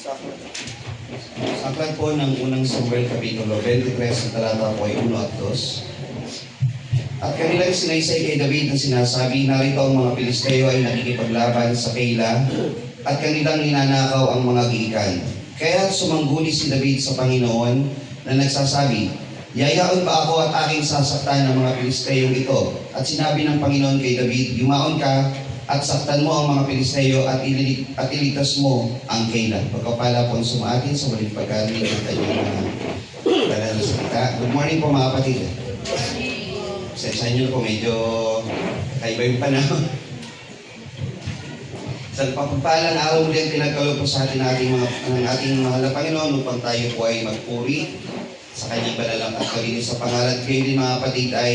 Sa aklat po ng unang Samuel Kapitulo 23, ang talata po ay 1 at 2. At kanilang sinaysay kay David ang sinasabi, narito ang mga Pilisteo ay nakikipaglaban sa Keila at kanilang ninanakaw ang mga giikan. Kaya sumangguni si David sa Panginoon na nagsasabi, yayaon ba ako at aking sasaktan ng mga Pilisteyong ito? At sinabi ng Panginoon kay David, yumaon ka at saktan mo ang mga Pilisteo at iligtas mo ang Keila. Pagkapala po ang sumaatin sa waling pagkarinig ng kanyang mga banal na salita. Good morning po mga kapatid. Sa inyo po medyo kaiba yung panahon. Sa pagpapalang araw muli ang pinagkaloob po sa ating mahal na Panginoon upang tayo po ay magpuri sa kanyang banalang at kalinis sa pangalan. Kayo din mga kapatid ay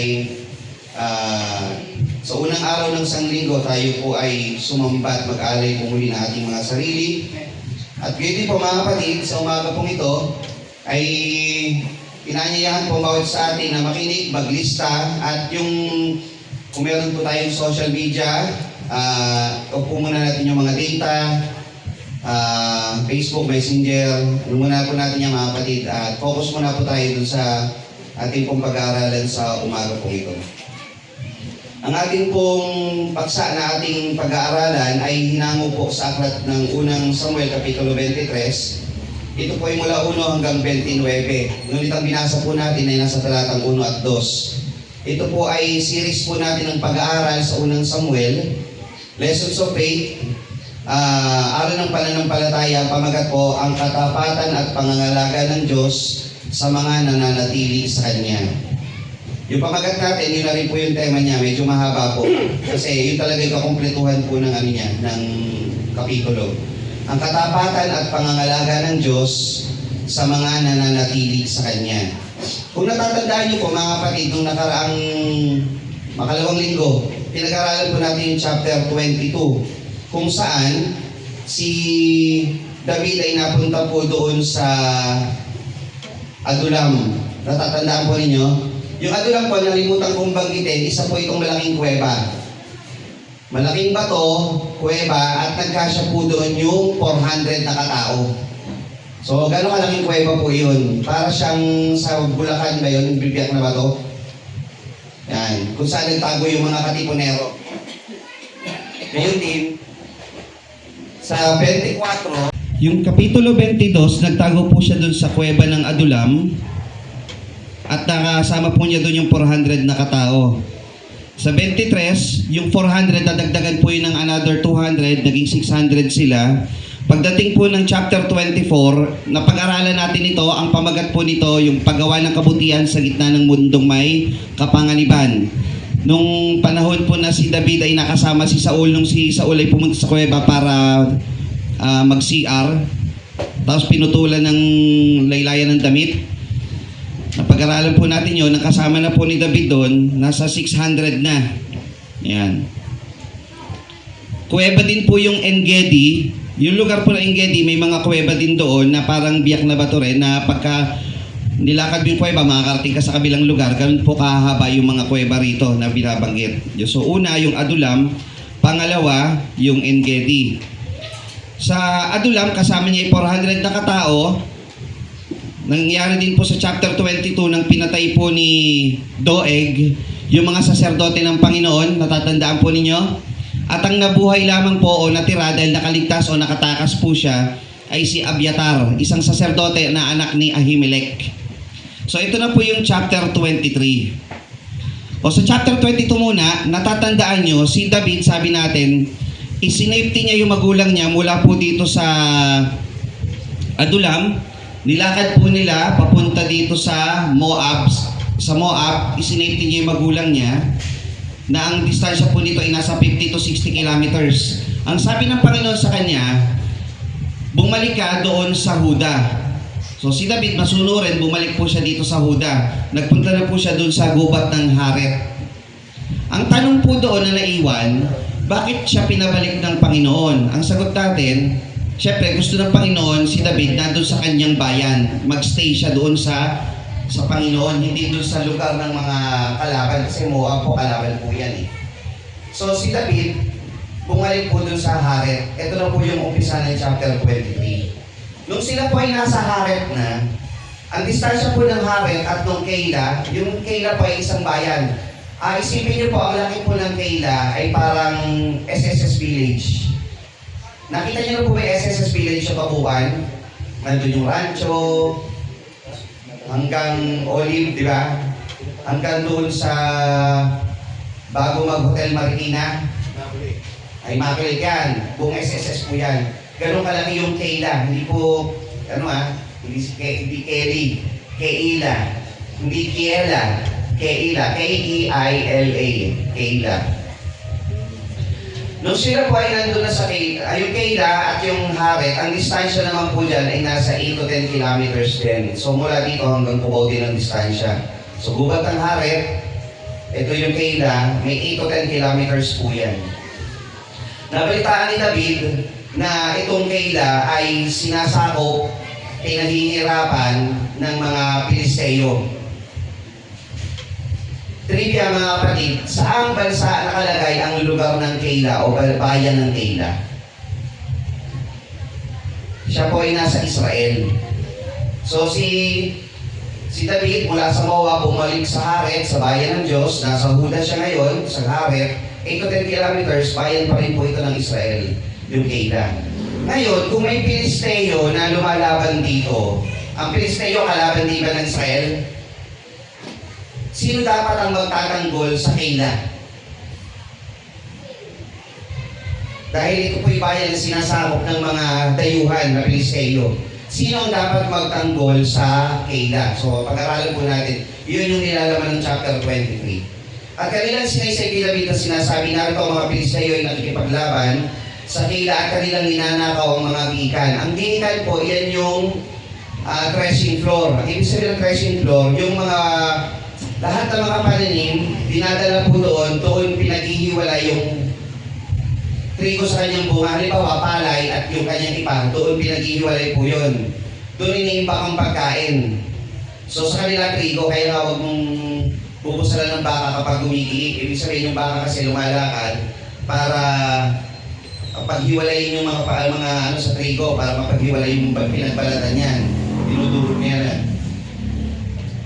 sa unang araw ng sanglinggo tayo po ay sumamba at mag-alay po muli ng ating mga sarili. At kayo din po mga kapatid, sa umaga pong ito ay inaanyayahan po bawat sa atin na makinig, maglista at yung kung meron po tayong social media, upo muna natin yung mga data, Facebook, Messenger, muna po natin yung mga kapatid at focus muna po tayo dun sa ating pong pag-aaralan sa umaga pong ito. Ang ating pong paksa na ating pag-aaralan ay hinango po sa aklat ng unang Samuel Kapitulo 23. Ito po ay mula 1 hanggang 29. Ngunit ang binasa po natin ay nasa talatang 1 at 2. Ito po ay series po natin ng pag-aaral sa unang Samuel, Lessons of Faith, aral ng pananampalataya, pamagat po ang katapatan at pangangalaga ng Diyos sa mga nananatili sa Kanya. Yung pamagat natin, yun na rin po yung tema niya, medyo mahaba po. Kasi yun talaga yung kakumpletuhan po ng, ng kapitulo. Ang katapatan at pangangalaga ng Diyos sa mga nananatili sa Kanya. Kung natatandaan niyo po mga kapatid, nung nakaraang makalawang linggo, pinag-aralan po natin yung chapter 22, kung saan si David ay napunta po doon sa Adulam. Natatandaan po ninyo? Yung Adulam po, nalimutan kong banggitin, isa po itong malaking kuweba. Malaking bato, kuweba, at nagkasya po doon yung 400 na katao. So, gano'ng kalaking kuweba po yun? Para siyang sa Bulacan ba yun, yung bibiyak na bato? Yan, kung saan nagtago yung mga katipunero. Ngayon din, sa 24, yung Kapitulo 22, nagtago po siya doon sa kuweba ng Adulam. At nakasama po niya doon yung 400 na katao. Sa 23, yung 400, nadagdagan po yun ng another 200, naging 600 sila. Pagdating po ng chapter 24, napag-aralan natin ito, ang pamagat po nito, yung paggawa ng kabutihan sa gitna ng mundong may kapanganiban. Nung panahon po na si David ay nakasama si Saul, nung si Saul ay pumunta sa kuweba para mag-CR, tapos pinutulan ng laylayan ng damit. Napag-aralan po natin yun, nakasama na po ni David doon, nasa 600 na. Yan. Kuweba din po yung En-Gedi. Yung lugar po ng En-Gedi, may mga kuweba din doon na parang biyak na bato rin na pagka nilakad yung kuweba, makakarating ka sa kabilang lugar, ganun po kahaba yung mga kuweba rito na binabanggit. So una, yung Adulam. Pangalawa, yung En-Gedi. Sa Adulam, kasama niya yung 400 na katao. Nangyari din po sa chapter 22 nang pinatay po ni Doeg yung mga saserdote ng Panginoon, natatandaan po ninyo? At ang nabuhay lamang po o natira dahil nakaligtas o nakatakas po siya ay si Abiatar, isang saserdote na anak ni Ahimelech. So ito na po yung chapter 23. O sa chapter 22 muna, natatandaan nyo, si David, sabi natin, isinafety niya yung magulang niya mula po dito sa Adulam. Nilakad po nila papunta dito sa Moab. Sa Moab, isinafety niya yung magulang niya na ang distansya po nito ay nasa 50 to 60 kilometers. Ang sabi ng Panginoon sa kanya, bumalik ka doon sa Huda. So si David, masunurin, bumalik po siya dito sa Huda. Nagpunta na po siya doon sa gubat ng Haret. Ang tanong po doon na naiwan, bakit siya pinabalik ng Panginoon? Ang sagot natin, siyempre, gusto ng Panginoon si David nandun sa kanyang bayan. Magstay siya doon sa Panginoon, hindi doon sa lugar ng mga kalaban. Kasi Moab po, kalaban po yan eh. So si David, bumalik po doon sa Haret. Ito na po yung umpisa ng chapter 23. Nung sila po ay nasa Haret na, ang distansya po ng Haret at ng Keila, yung Keila po ay isang bayan. Isipin niyo po, ang laki po ng Keila ay parang SSS Village. Nakita niyo na po may SSS Village sa Pabuan? Nandun yung rancho, hanggang Olive, di ba? Hanggang doon sa bago mag-Hotel Marikina. Ay makulit yan. Buong SSS po yan. Ganun kalaki yung Keila. Hindi po, hindi Kelly. Keila. Hindi Kiela. Keila. K-E-I-L-A. Keila. Nung sila po ay nandun na sa Keila, yung Keila at yung Haret, ang distansya naman po dyan ay nasa 8 to 10 kilometers din. So mula dito hanggang Cubao din ang distansya. So gubat ang Haret, ito yung Keila, may 8 to 10 kilometers po yan. Nabalitaan ni David na itong Keila ay sinasakop, pinahihirapan ng mga Pilisteo. Trivia mga kapatid, saang bansa nakalagay ang lugar ng Keila o bayan ng Keila? Siya po ay nasa Israel. So si David mula sa Moab bumalik sa Haret, sa bayan ng Diyos. Nasa Huda siya ngayon, sa Haret. 8 to 10 kilometers, bayan pa rin po ito ng Israel, yung Keila. Ngayon, kung may Pilisteo na lumalaban dito, ang Pilisteo kalaban di ba ng Israel? Sino dapat ang magtatanggol sa Keila? Dahil ito po'y bayan na sinasakop ng mga dayuhan na Pilisteo. Sino ang dapat magtanggol sa Keila? So, pag-aralan po natin, yun yung nilalaman ng chapter 23. At kanilang sinaysay kay David na sinasabi, narito ang mga Pilisteo ay nakikipaglaban sa Keila at kanilang ninanakaw ang mga gikan. Ang gikan po, yan yung threshing floor. Ang ibig sabihin ng threshing floor, yung mga lahat ng mga pananim, dinadala po doon pinaghihiwala yung trigo sa kanyang bunga. Halimbawa, palay at yung kanyang ipa, doon pinaghihiwalay po yun. Doon iniimbak ang pagkain. So sa kanila trigo, kaya nga huwag mong bubusalan ng baka kapag umiiik. Ibig sabihin yung baka kasi lumalakad para paghiwalayin yung mga sa trigo, para mapaghiwalay yung pinagbalatan niyan. Dinudurog niya na.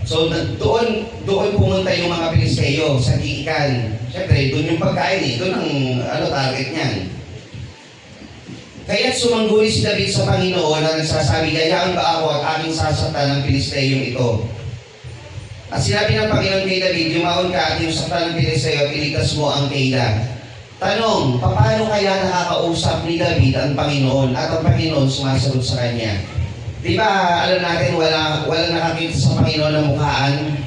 So doon pumunta yung mga Pilisteo sa giikan. Siyempre, doon yung pagkain eh. Doon ang target niyan. Kaya't sumangguni si David sa Panginoon na nagsasabi, "Gayaan ba ako at aking sasaktan ng Pilisteo ito?" At sinabi ng Panginoon kay David, "Yumaon ka at yung saktan ng Pilisteo at iligtas mo ang Keila." Tanong, paano kaya nakakausap ni David ang Panginoon at ang Panginoon sumasagot sa kanya? Di ba alam natin walang nakakita sa Panginoon ng mukhaan?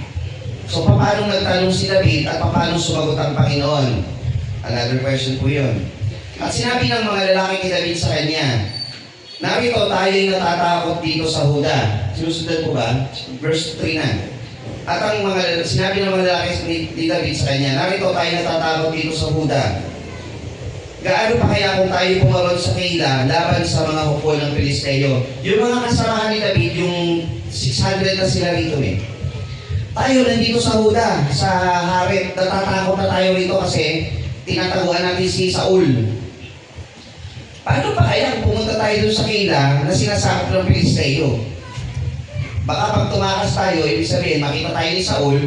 So paano nagtanong si David at paano sumagot ang Panginoon? Another question po yun. At sinabi ng mga lalaki kay David sa kanya, "Narito tayo'y natatakot dito sa Huda." Sinusundan po ba? Verse 3 na. At sinabi ng mga lalaki ni David sa kanya, "Narito tayo natatakot dito sa Huda. Gaano pa kaya kung tayo pumaroon sa Keila laban sa mga hukol ng Pilisteo?" Yung mga kasamahan ni David, yung 600 na sila rito eh. Tayo nandito sa Huda, sa Haret, natatakot na tayo rito kasi tinataguan natin si Saul. Paano pa kaya kung pumunta tayo doon sa Keila na sinasakop ng Pilisteo? Baka pag tumakas tayo, ibig sabihin, makita tayo ni Saul,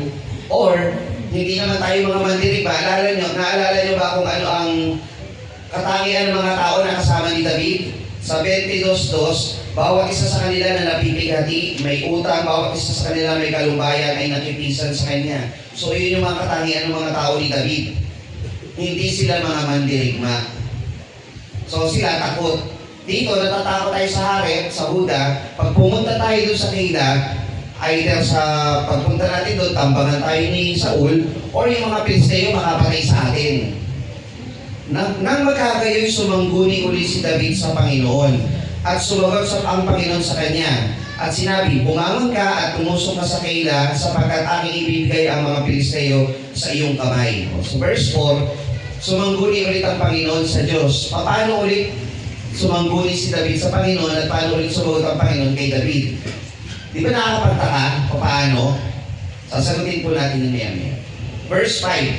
or hindi naman tayo mga mandiriba. Naalala nyo ba kung ano ang katangian ng mga tao na kasama ni David? Sa 22:2, bawat isa sa kanila na napipighati, may utang, bawat isa sa kanila may kalumbayan ay nakipisan sa kanya. So yun yung mga katangian ng mga tao ni David. Hindi sila mga mandirigma. So sila takot. Dito, natatakot tayo sa Haret, sa Huda. Pag pumunta tayo doon sa Keila, either sa pagpunta natin doon, tambangan tayo ni Saul, or yung mga Pilisteo makapatay sa atin. Nang magkagayoy, sumangguni uli si David sa Panginoon at sumagot ang Panginoon sa kanya. At sinabi, "Bumangon ka at tumusok ka sa Keila sapagkat aking ibibigay ang mga Pilisteo sa iyong kamay." So verse 4, sumangguni ulit ang Panginoon sa Diyos. Paano ulit sumangguni si David sa Panginoon at paano ulit sumagot ang Panginoon kay David? Di ba nakakapagtaka? Paano? Sasagutin po natin ng maya-maya. Verse 5,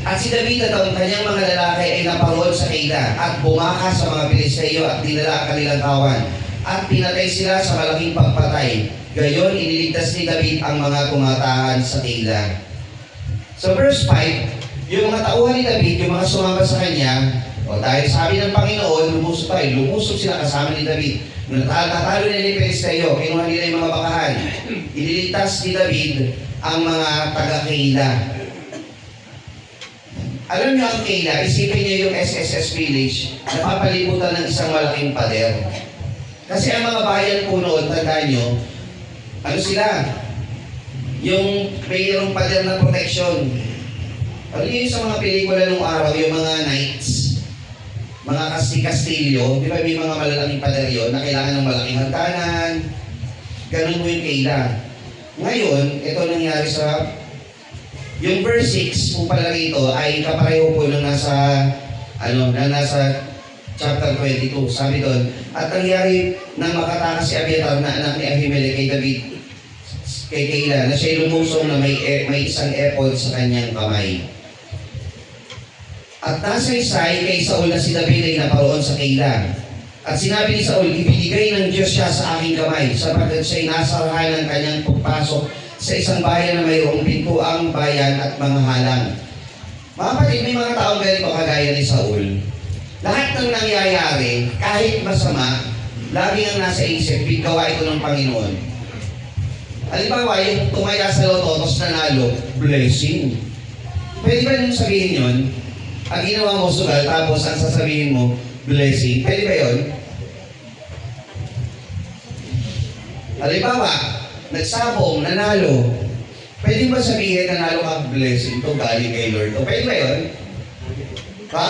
"At si David at ang kanyang mga lalaki ay naparoon sa Keila at bumakas sa mga Pilisteo at dinala ang kanilang kawan. at pinatay sila sa malaking pagpatay. Gayon, iniligtas ni David ang mga tumatahan sa Keila. So verse 5, yung mga tauhan ni David, yung mga sumama sa kanya, dahil sabi ng Panginoon, lumusok sila kasama ni David. Natalo nila ni Pelisteo, kinuha nila yung mga bakahan. Iniligtas ni David ang mga taga-Keila. Alam niyo ang Keila, isipin niyo yung SSS Village, napapalibutan ng isang malaking pader. Kasi ang mga bayan po noon, tandaan niyo, ano sila? Yung mayroong pader na protection. Ano yun sa mga pelikula nung araw, yung mga knights, mga kastilyo, di ba may mga malalaking pader yun na kailangan ng malaking hagdanan, ganun mo yung Keila. Ngayon, ito nangyari sa, yung verse 6 po pala rito ay kapareho po nung nasa chapter 22. Sabi doon, at nangyari nang makatakas si Abiatar na anak ni Ahimelech kay David, kay Keila, na siya'y lumusong na may isang ephod sa kanyang kamay. At nasaysay kay Saul na si David ay naparoon sa Keila. At sinabi ni Saul, ibinigay ng Diyos siya sa aking kamay, sapagkat siya'y nasarahan ng kanyang pagpasok sa isang bayan na mayroong pintuang bayan at mga halang. Mga kapatid, may mga taong ganito kagaya ni Saul. Lahat ng nangyayari, kahit masama, lagi ang nasa isip, gawa ito ng Panginoon. Halimbawa, yung tumaya sa loto, tapos nanalo, blessing. Pwede ba nung sabihin yun? Ang ginawa mo sugal, tapos ang sasabihin mo, blessing. Pwede ba yun? Halimbawa, nagsabong, nanalo. Pwede ba sabihin nanalo ka, blessing to, galing kay Lord? O pwede ba yun? Ha?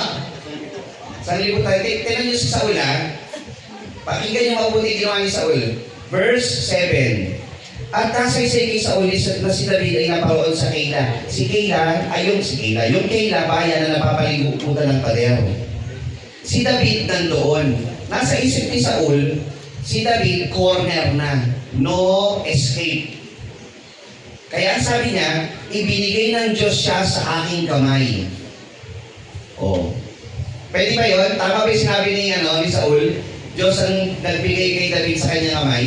Sa libutan, tinan nyo si Saul ha. Pakinggan nyo mabuti ginawa ni Saul. Verse 7. At nasaysay kay Saul na si David ay naparoon sa Keila. Yung Keila, bayan na napapaligutan ng pader. Si David nandoon. Nasa isip ni Saul, si David corner na. No escape. Kaya sabi niya, ibinigay ng Diyos siya sa aking kamay. Oh. Pwede ba yun? Tama ba yung sinabi ni Saul? Diyos ang nagbigay kay David sa kanyang kamay?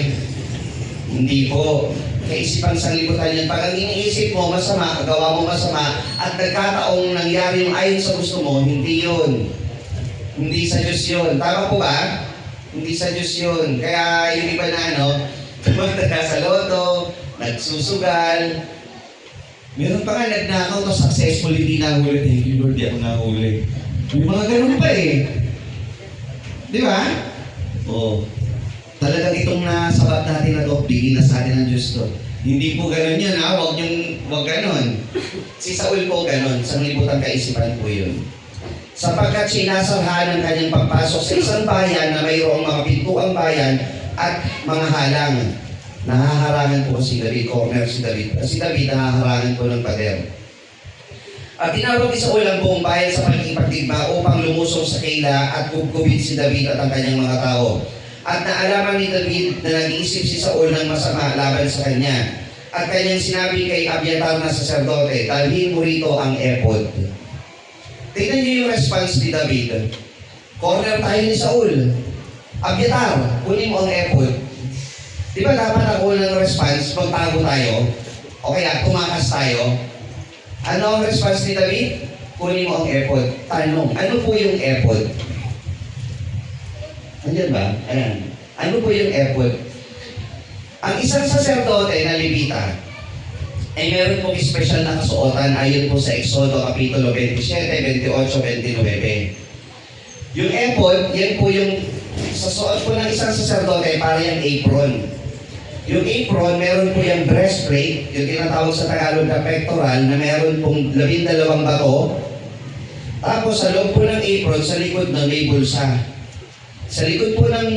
Hindi po. Kaisipan sanglibutan yan. Pag ang iniisip mo masama, gawa mo masama, at nagkataong nangyari yung ayon sa gusto mo, hindi yun. Hindi sa Diyos yun. Tama po ba? Hindi sa Diyos yun. Kaya yung iba na tumagdaga sa loto, nagsusugal. Meron pa nga nagnakaw to successful, hindi nahuli. Thank you Lord, di ako nahuli. May mga ganun pa eh. Di ba? Oo. Talagang itong nasabat natin na to, bigyan na sa atin ng Diyos to. Hindi po ganun yun ha, huwag ganun. Si Saul po ganun, sanglibutan kaisipan po yun. Sapagkat sinasarhan ng kanyang pagpasok sa isang bayan na mayroong mga pintuang bayan at mga halang. Nahaharangan po si David, corner si David. Si David nahaharangan po ng pader. At tinawag ni Saul ang buong bayan sa pagkipagdigma upang lumusong sa Keila at gugubin si David at ang kanyang mga tao. At naalaman ni David na nag-iisip si Saul ng masama laban sa kanya. At kanyang sinabi kay Abiatar na saserdote, dalhin mo rito ang ephod. Tingnan niyo yung response ni David. Corner tayo ni Saul. Abiatar, kunin mo ang ephod. Di ba dapat ang unang response, magtago tayo? O kaya tumakas tayo? Ano ang response ni David? Kunin mo ang ephod. Tanong, ano po yung ephod? Andiyan ba? Ayan. Ano po yung ephod? Ang isang saserdote na Levita ay meron pong special na kasuotan ayon po sa Exodo Kapitulo 27, 28, 29. Yung ephod, yan po yung sa suot po ng isang saserdote para yung apron. Yung apron, meron po yung breastplate, yung tinatawag sa Tagalog na pectoral, na meron pong 12 bato. Tapos sa loob po ng apron, sa likod na may bulsa. Sa likod po ng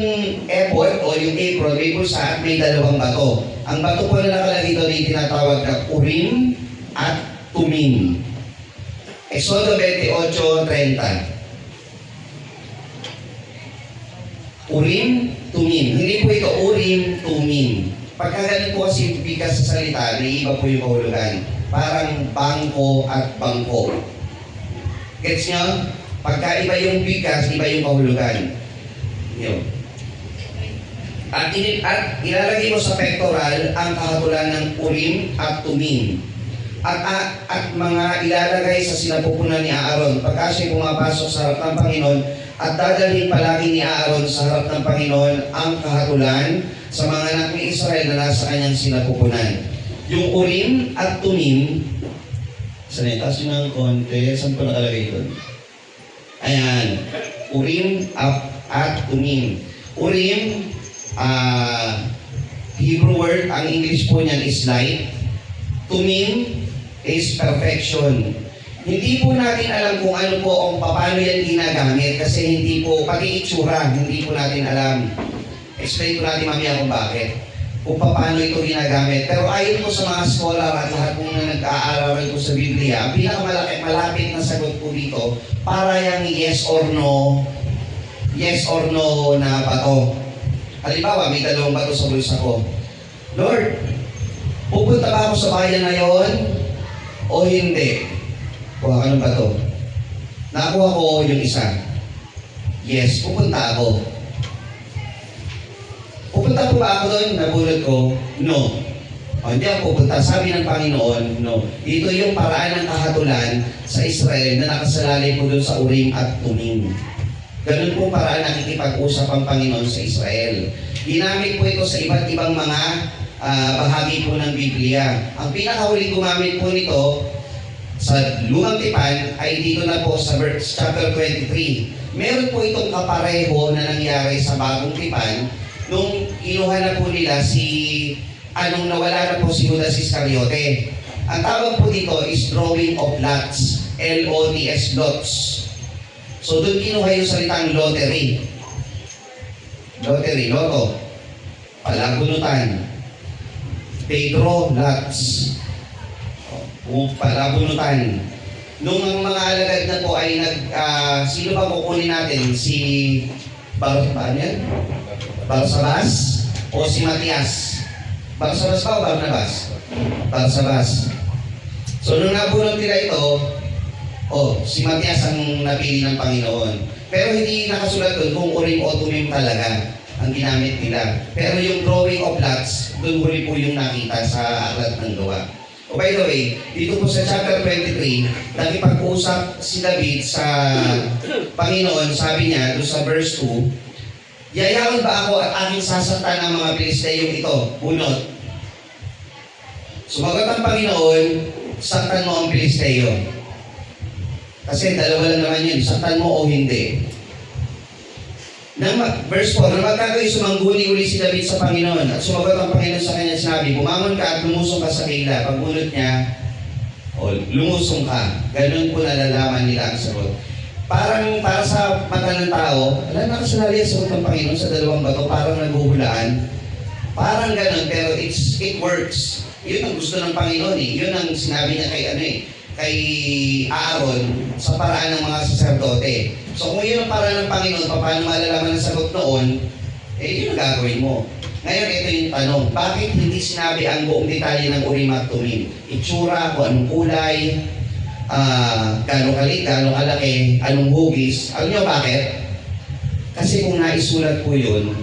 ephod o yung apron, may bulsa at may 2 bato. Ang bato po na nakalagay doon ay tinatawag na Urim at Tumim. Exodo 28:30. Urim, Tumim. Hindi po ito Urim, Tumim. Pagka ganun po kasi bigas sa salita, may iba po yung kahulugan. Parang bangko at bangko. Gets nyo? Pagka iba yung bigas, iba yung kahulugan. Yun. At ilalagay mo sa pectoral ang kahatulan ng Urim at Tumim. At mga ilalagay sa sinapupunan ni Aaron pagka siya pumapasok sa harap ng Panginoon, at dadalhin palagi ni Aaron sa harap ng Panginoon ang kahatulan sa mga anak ni Israel na nasa kanyang sinapupunan. Yung Urim at Tumim, sanay, taas yun ng konti, saan ko nakalagay yun? Ayan, Urim at Tumim. Urim, Hebrew word, ang English po niyan is light. Tumim is perfection. Hindi po natin alam kung ano po o paano yan ginagamit kasi hindi po, pati itsura, hindi po natin alam. Explain ko natin mamaya kung bakit. Kung paano ito ginagamit. Pero ayon po sa mga scholar at lahat po na nag-aaral po sa Biblia, ang pinakamalapit na sagot po dito, para yung yes or no na bato. Halimbawa, may dalawang bato sa bulsa ko. Lord, pupunta ba ako sa bayan na yon o hindi? Kuha ka ng bato. Nakuha ko yung isa. Yes, pupunta ako. Pupunta po ba ako doon? Nabulot ko? No. O, hindi ako pupunta. Sabi ng Panginoon, no. Ito yung paraan ng kahatulan sa Israel na nakasalalay po doon sa Urim at Tumim. Ganun po paraan nakikipag-usap ang Panginoon sa Israel. Ginamit po ito sa iba't ibang mga bahagi po ng Biblia. Ang pinakahuling gumamit po nito sa Lumang Tipan ay dito na po sa chapter 23. Meron po itong kapareho na nangyari sa Bagong Tipan nung kinuha na po nila nung nawala na po si Judas Iscariote. Ang tawag po dito is drawing of lots. L-O-T-S, lots. So doon kinuha yung salitang lottery. Lottery, loto. Palabunutan. They draw lots. Palabunutan. Nung ang mga alagad na po ay sino ba kukunin natin? Si Barsabas o si Matias? Barsabas ba o Barnabas? Barsabas. So nung nabunot nila ito, si Matias ang napili ng Panginoon. Pero hindi nakasulat doon kung Urim o Tumim talaga ang ginamit nila. Pero yung drawing of lots, doon huli po yung nakita sa Aklat ng Gawa. By the way, dito po sa chapter 23, nakipag-usap si David sa Panginoon, sabi niya doon sa verse 2, yayaman ba ako at aking sasaktan ang mga Pilisteyong ito? Bunot. Sumagot ang Panginoon, saktan mo ang Pilisteyo. Kasi dalawa lang naman yun, saktan mo o hindi. Verse 4, na magkagayoy sumangguni uli si David sa Panginoon at sumagot ang Panginoon sa kanya sinabi, bumangon ka at lumusong ka sa kaila. Pagbunot niya, lumusong ka. Ganun po nalalaman nila ang sagot. Para sa mata ng tao, nakasalali ang sagot ng Panginoon sa dalawang bato, parang naghuhulaan. Parang ganun, pero it works. Yun ang gusto ng Panginoon eh. Yun ang sinabi niya kay Aaron sa paraan ng mga saserdote. So kung yun ang paraan ng Panginoon, paano malalaman ang sagot noon, yun ang gagawin mo. Ngayon, ito yung tanong, bakit hindi sinabi ang buong detalye ng Urim at Tumim? Itsura, kung anong kulay, gano'ng kalit, gano'ng kalaki, anong hugis. Alam niyo bakit? Kasi kung naisulat po yun,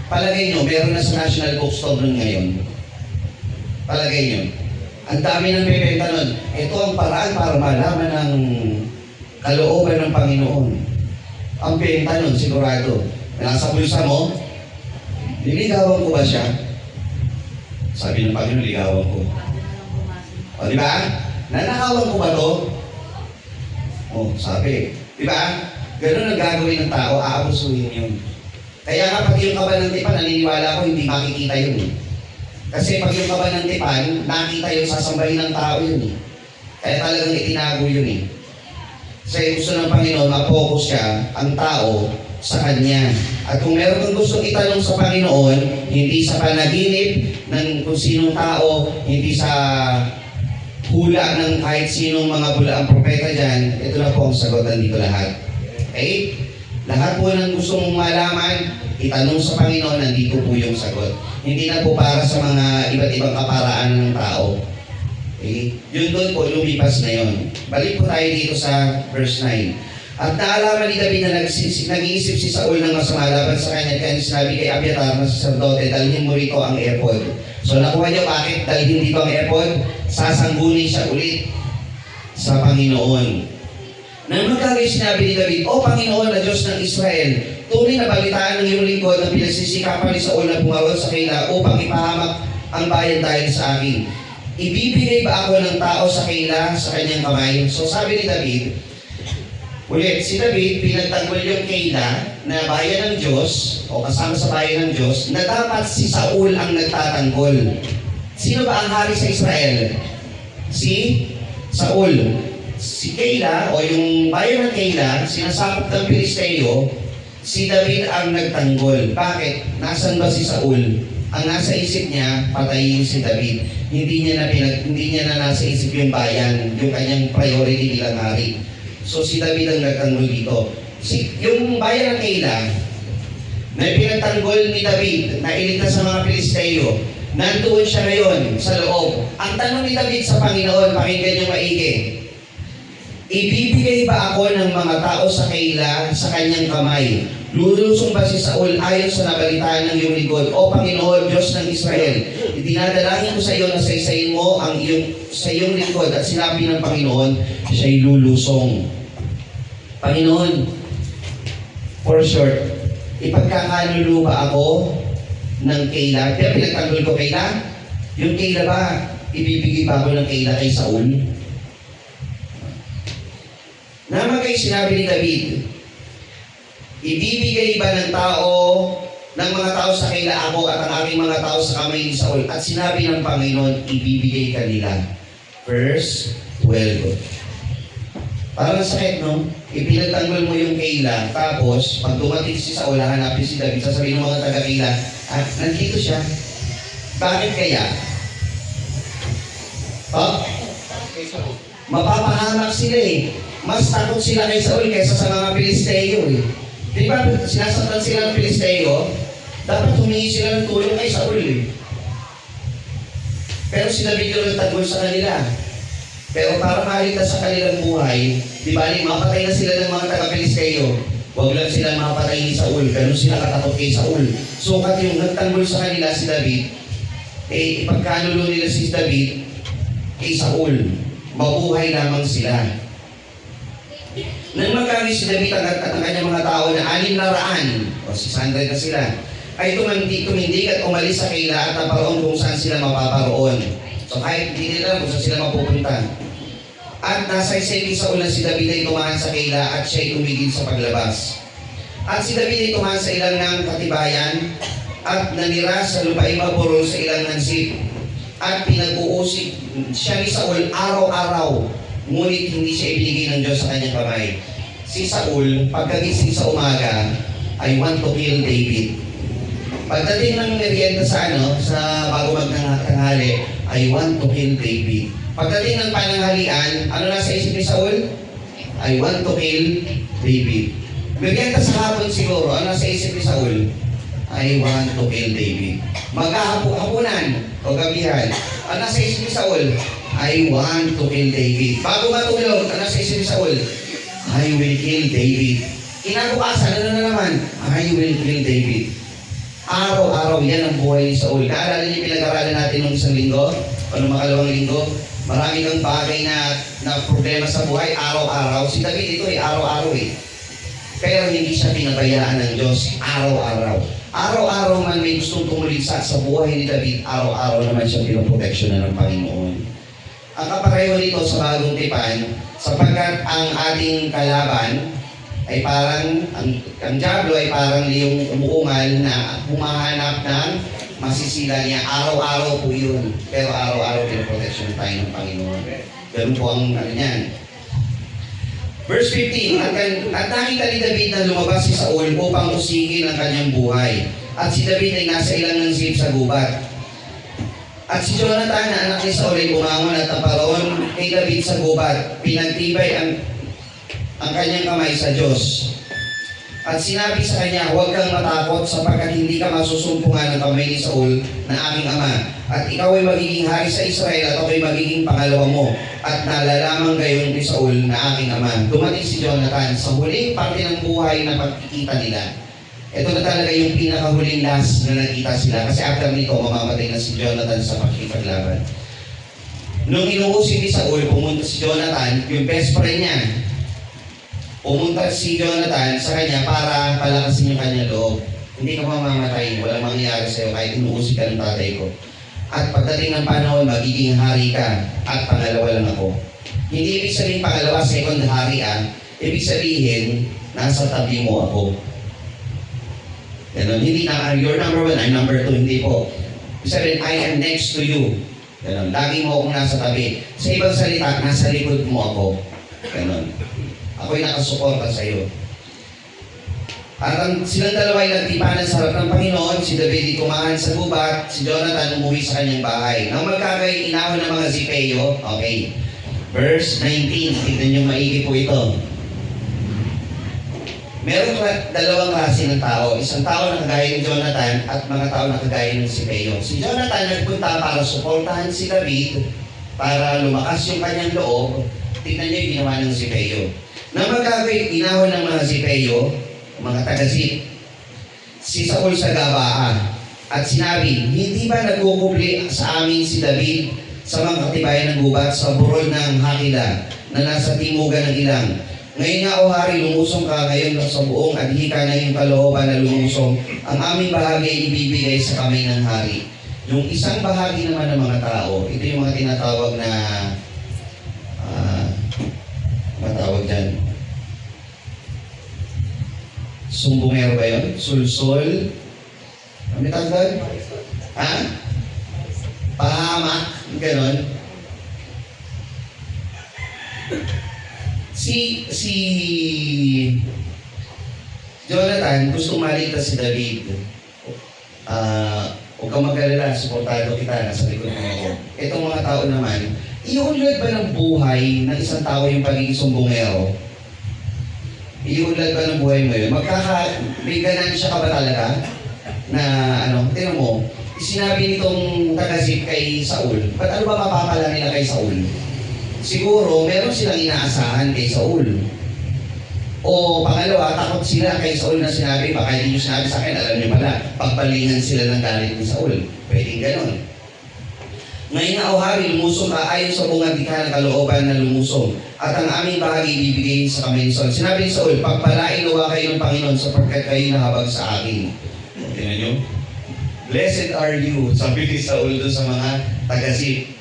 palagay nyo, meron na sa National Bookstore nun ngayon. Palagay nyo. Ang dami ng bibenta nun. Ito ang paraan para malaman ng kalooban ng Panginoon. Ang benta nun, sigurado. Nasa bulsa mo, liligawan ko ba siya? Sabi ng Panginoon, ligawan ko. O, di ba? Nanakawan ko ba to? O, sabi. Di ba? Ganun ang gagawin ng tao, aabusuhin yun. Kaya nga pati yung kabal ng tipan, naniniwala ko, hindi makikita yun eh. Kasi pag yung kabal ng tipan, nakita yung sasambahin ng tao yun eh. Kaya talagang itinago yun eh. Kasi gusto ng Panginoon, ma-focus siya, ang tao, sa Kanya. At kung meron kang gustong itanong sa Panginoon, hindi sa panaginip ng kung sinong tao, hindi sa hula ng kahit sinong mga bulaang propeta dyan, ito na po ang sagutan dito lahat. Okay? Lahat po ng gusto mong malaman, itanong sa Panginoon, nandito po yung sagot. Hindi na po para sa mga iba't ibang kaparaan ng tao. Okay? Yun doon po, lumipas na yun. Balik po tayo dito sa verse 9. At naalaman ni David na nag-iisip si Saul ng masama laban sa kanya, kaya sinabi kay Abiatar na sacerdote, dalhin mo rito ang ephod. So nakuha niyo bakit dalhin dito ang ephod? Sasangguni siya ulit sa Panginoon. Nang magkagay sinabi ni David, O Panginoon na Diyos ng Israel, tunay na balitaan ng iyong lingkod na pinagsisikapan ni Saul na pumaroon sa Keila upang ipahamak ang bayan dahil sa akin. Ibibigay ba ako ng tao sa Keila sa kanyang kamay? So sabi ni David, ulit, si David pinagtanggol yung Keila na bayan ng Diyos o kasama sa bayan ng Diyos na dapat si Saul ang nagtatanggol. Sino ba ang hari sa Israel? Si Saul. Si Keila o yung bayan ng Keila, sinasakop ng Pilisteo, si David ang nagtanggol. Bakit? Nasaan ba si Saul? Ang nasa isip niya, patayin si David. Hindi niya na nasa isip yung bayan, yung kanyang priority bilang hari. So si David ang nagtanggol dito. Yung bayan ng Keila, na pinagtanggol ni David, na iligtas sa mga Pilisteo, nandoon siya ngayon sa loob. Ang tanong ni David sa Panginoon, pakinggan niyo maigi, ibibigay ba ako ng mga tao sa Keila sa kanyang kamay? Lulusong ba si Saul ayon sa nabalitaan ng iyong lingkod? O Panginoon, Diyos ng Israel, idinadalangin ko sa iyo na saysayin mo sa iyong lingkod at sinabi ng Panginoon, siya'y lulusong. Panginoon, for short, ipagkakanulo ba ako ng Keila? Kaya pinagtanggol ko Keila? Yung Keila ba, ibibigay ba ako ng Keila kay Saul? Naman kayo sinabi ni David, ibibigay ba ng mga tao sa Keila ako at ang aking mga tao sa kamay ni Saul? At sinabi ng Panginoon, ibibigay ka nila. Verse 12. Parang sakit, no? Ipinagtanggol mo yung Keila, tapos pag dumating si Saul, hanapin si David, sasabihin ng mga taga-Keila, at nandito siya. Bakit kaya? Mapapahamak sila eh. Mas takot sila kay Saul kaysa sa mga Pilisteo eh. Di ba sinasaktan sila ng Pilisteo? Dapat humingi sila ng tulong kay Saul eh. Pero si David yung nagtanggol sa kanila. Pero para maligtas sa kanilang buhay, di ba mapatay na sila ng mga taga-Pilisteo. Huwag lang sila mapatay ni Saul. Ganun sila katakot kay Saul. So kat yung nagtanggol sa kanila si David, ipagkanulo nila si David kay Saul. Mabuhay lamang sila. Nang magkami si David at ang kanyang mga tao na 600 o 600 na sila, ay tumindig at umalis sa Keila at naparoon kung saan sila mapaparoon. So kahit hindi nila kung saan sila mapupunta. At nasa isipin Saul na si David ay tumahan sa Keila at siya'y tumigil sa paglabas. At si David ay tumahan sa ilang ng katibayan at nanira sa lupaing mapuro sa ilang ng sip. At pinag-uusik siya ni Saul araw-araw. Ngunit hindi siya ibinigay ng Diyos sa kanyang kamay. Si Saul, pagkagising sa umaga, I want to kill David. Pagdating ng merienda sa bago magtanghali, I want to kill David. Pagdating ng pananghalian, ano nasa isip ni Saul? I want to kill David. Merienda sa hapon siguro, ano nasa isip ni Saul? I want to kill David. Magkahapunan o gabihan, ano nasa isip ni Saul? I want to kill David. Bago matulog, ano sa isip ni Saul? I will kill David. Kinabukasan, ano na naman? I will kill David. Araw-araw yan ang buhay ni Saul. Naalala niyo pinag-aralan natin nung isang linggo? O nung makalawang linggo? Marami kang bagay na problema sa buhay, araw-araw. Si David ito araw-araw eh. Pero hindi siya pinabayaan ng Diyos araw-araw. Araw-araw man may gustong tumuligsa sa buhay ni David, araw-araw naman siya pinoproteksyonan ng Panginoon. Ang kapareho nito sa bagong tipan, sapagkat ang ating kalaban ay parang, ang diablo ay parang yung umuungal na humahanap ng masisila niya. Araw-araw po yun. Pero araw-araw pinoproteksyon tayo ng Panginoon. Ganun po ang niyan. Verse 15, at nakita ni David na lumabas si Saul upang usigin ang kanyang buhay. At si David ay nasa ilang ng sip sa gubat. At si Jonathan na anak ni Saul ay bumangon at naparoon kay David sa gubat. Pinagtibay ang kanyang kamay sa Diyos. At sinabi sa kanya, huwag kang matakot sapagkat hindi ka masusumpungan ng kamay ni Saul na aking ama. At ikaw ay magiging hari sa Israel at ako ay magiging pangalawa mo. At nalalaman gayon ni Saul na aking ama. Dumating si Jonathan sa huling parte ng buhay na pagkikita nila. Ito na talaga yung pinakahuling last na nakita sila. Kasi after nito, mamamatay na si Jonathan sa pakikipaglaban. Nung inuusin ni Saul, pumunta si Jonathan, yung best friend niya. Pumunta si Jonathan sa kanya para palakasin yung kanyang loob. Hindi ka mamamatay, walang mangyayari sa'yo kahit inuusin ka ng tatay ko. At pagdating ng panahon, magiging hari ka at pangalawa lang ako. Hindi ibig sabihin pangalawa, second hari Ibig sabihin, nasa tabi mo ako. Ganon, hindi na, you're number one, I'm number two, hindi po. Ibig sabihin, I am next to you. Ganon, lagi mo akong nasa tabi. Sa ibang salita, nasa likod mo ako. Ganon. Ako'y nakasuporta sa iyo. At silang dalawa ay nagtipanan sa harap ng Panginoon. Si David ay kumahan sa gubat. Si Jonathan umuwi sa kanyang bahay. Nang magkagay, inahon ng mga Zipeyo. Okay. Verse 19. Tignan niyo maigi po ito. Meron dalawang klase ng tao. Isang tao na kagaya ni Jonathan at mga tao na kagaya ng Zipeyo. Si Jonathan nagpunta para suportahan si David para lumakas yung kanyang loob. Tignan niyo yung ginawa ng Zipeyo. Nang magkagay, inahon ng mga Zipeyo, mga taga-Zip, si Saul sa Gabaa, at sinabi, hindi ba nagkukubli sa amin si David sa mga katibayan ng gubat sa burol ng Hakila na nasa timugan ng ilang? Ngayon nga, o hari, lumusong ka ngayon sa buong adhika na yung kalooban na lumusong. Ang aming bahagi ay ibibigay sa kamay ng hari. Yung isang bahagi naman ng mga tao, ito yung mga tinatawag na matawag dyan. Sumbungero ba yun? Sulsol? Ano may tawag doon? Ha? Pahamak? Ganon. Si Jonathan gusto maligtas si David. Huwag kang mag-alala, suportado kita, nasa likod mo ako. Itong mga tao naman, iunlad ba ng buhay ng isang tao yung pagiging sumbungero? Iunlad ba ng buhay mo yun? May ganansya ka ba talaga? Na tingnan mo, sinabi nitong taga-Zip kay Saul, ba't ano ba mapapala nila kay Saul? Siguro, meron silang inaasahan kay Saul. O pangalawa, takot sila kay Saul na sinabi, baka hindi nyo sinabi sa akin, alam nyo pala, pagpalingan sila ng galit ni Saul. Pwedeng ganon. Ngayon na, o hari, lumusong ka ayon sa bungad di ka ng kalooban na lumusong. At ang aming bahagi ibibigay sa kamay ni Saul. Sinabi ni Saul, pagpalain nawa kayo ng Panginoon sapagkat kayo nahabag sa akin. Tingnan nyo? Blessed are you, sabi ni Saul doon sa mga taga-Zip.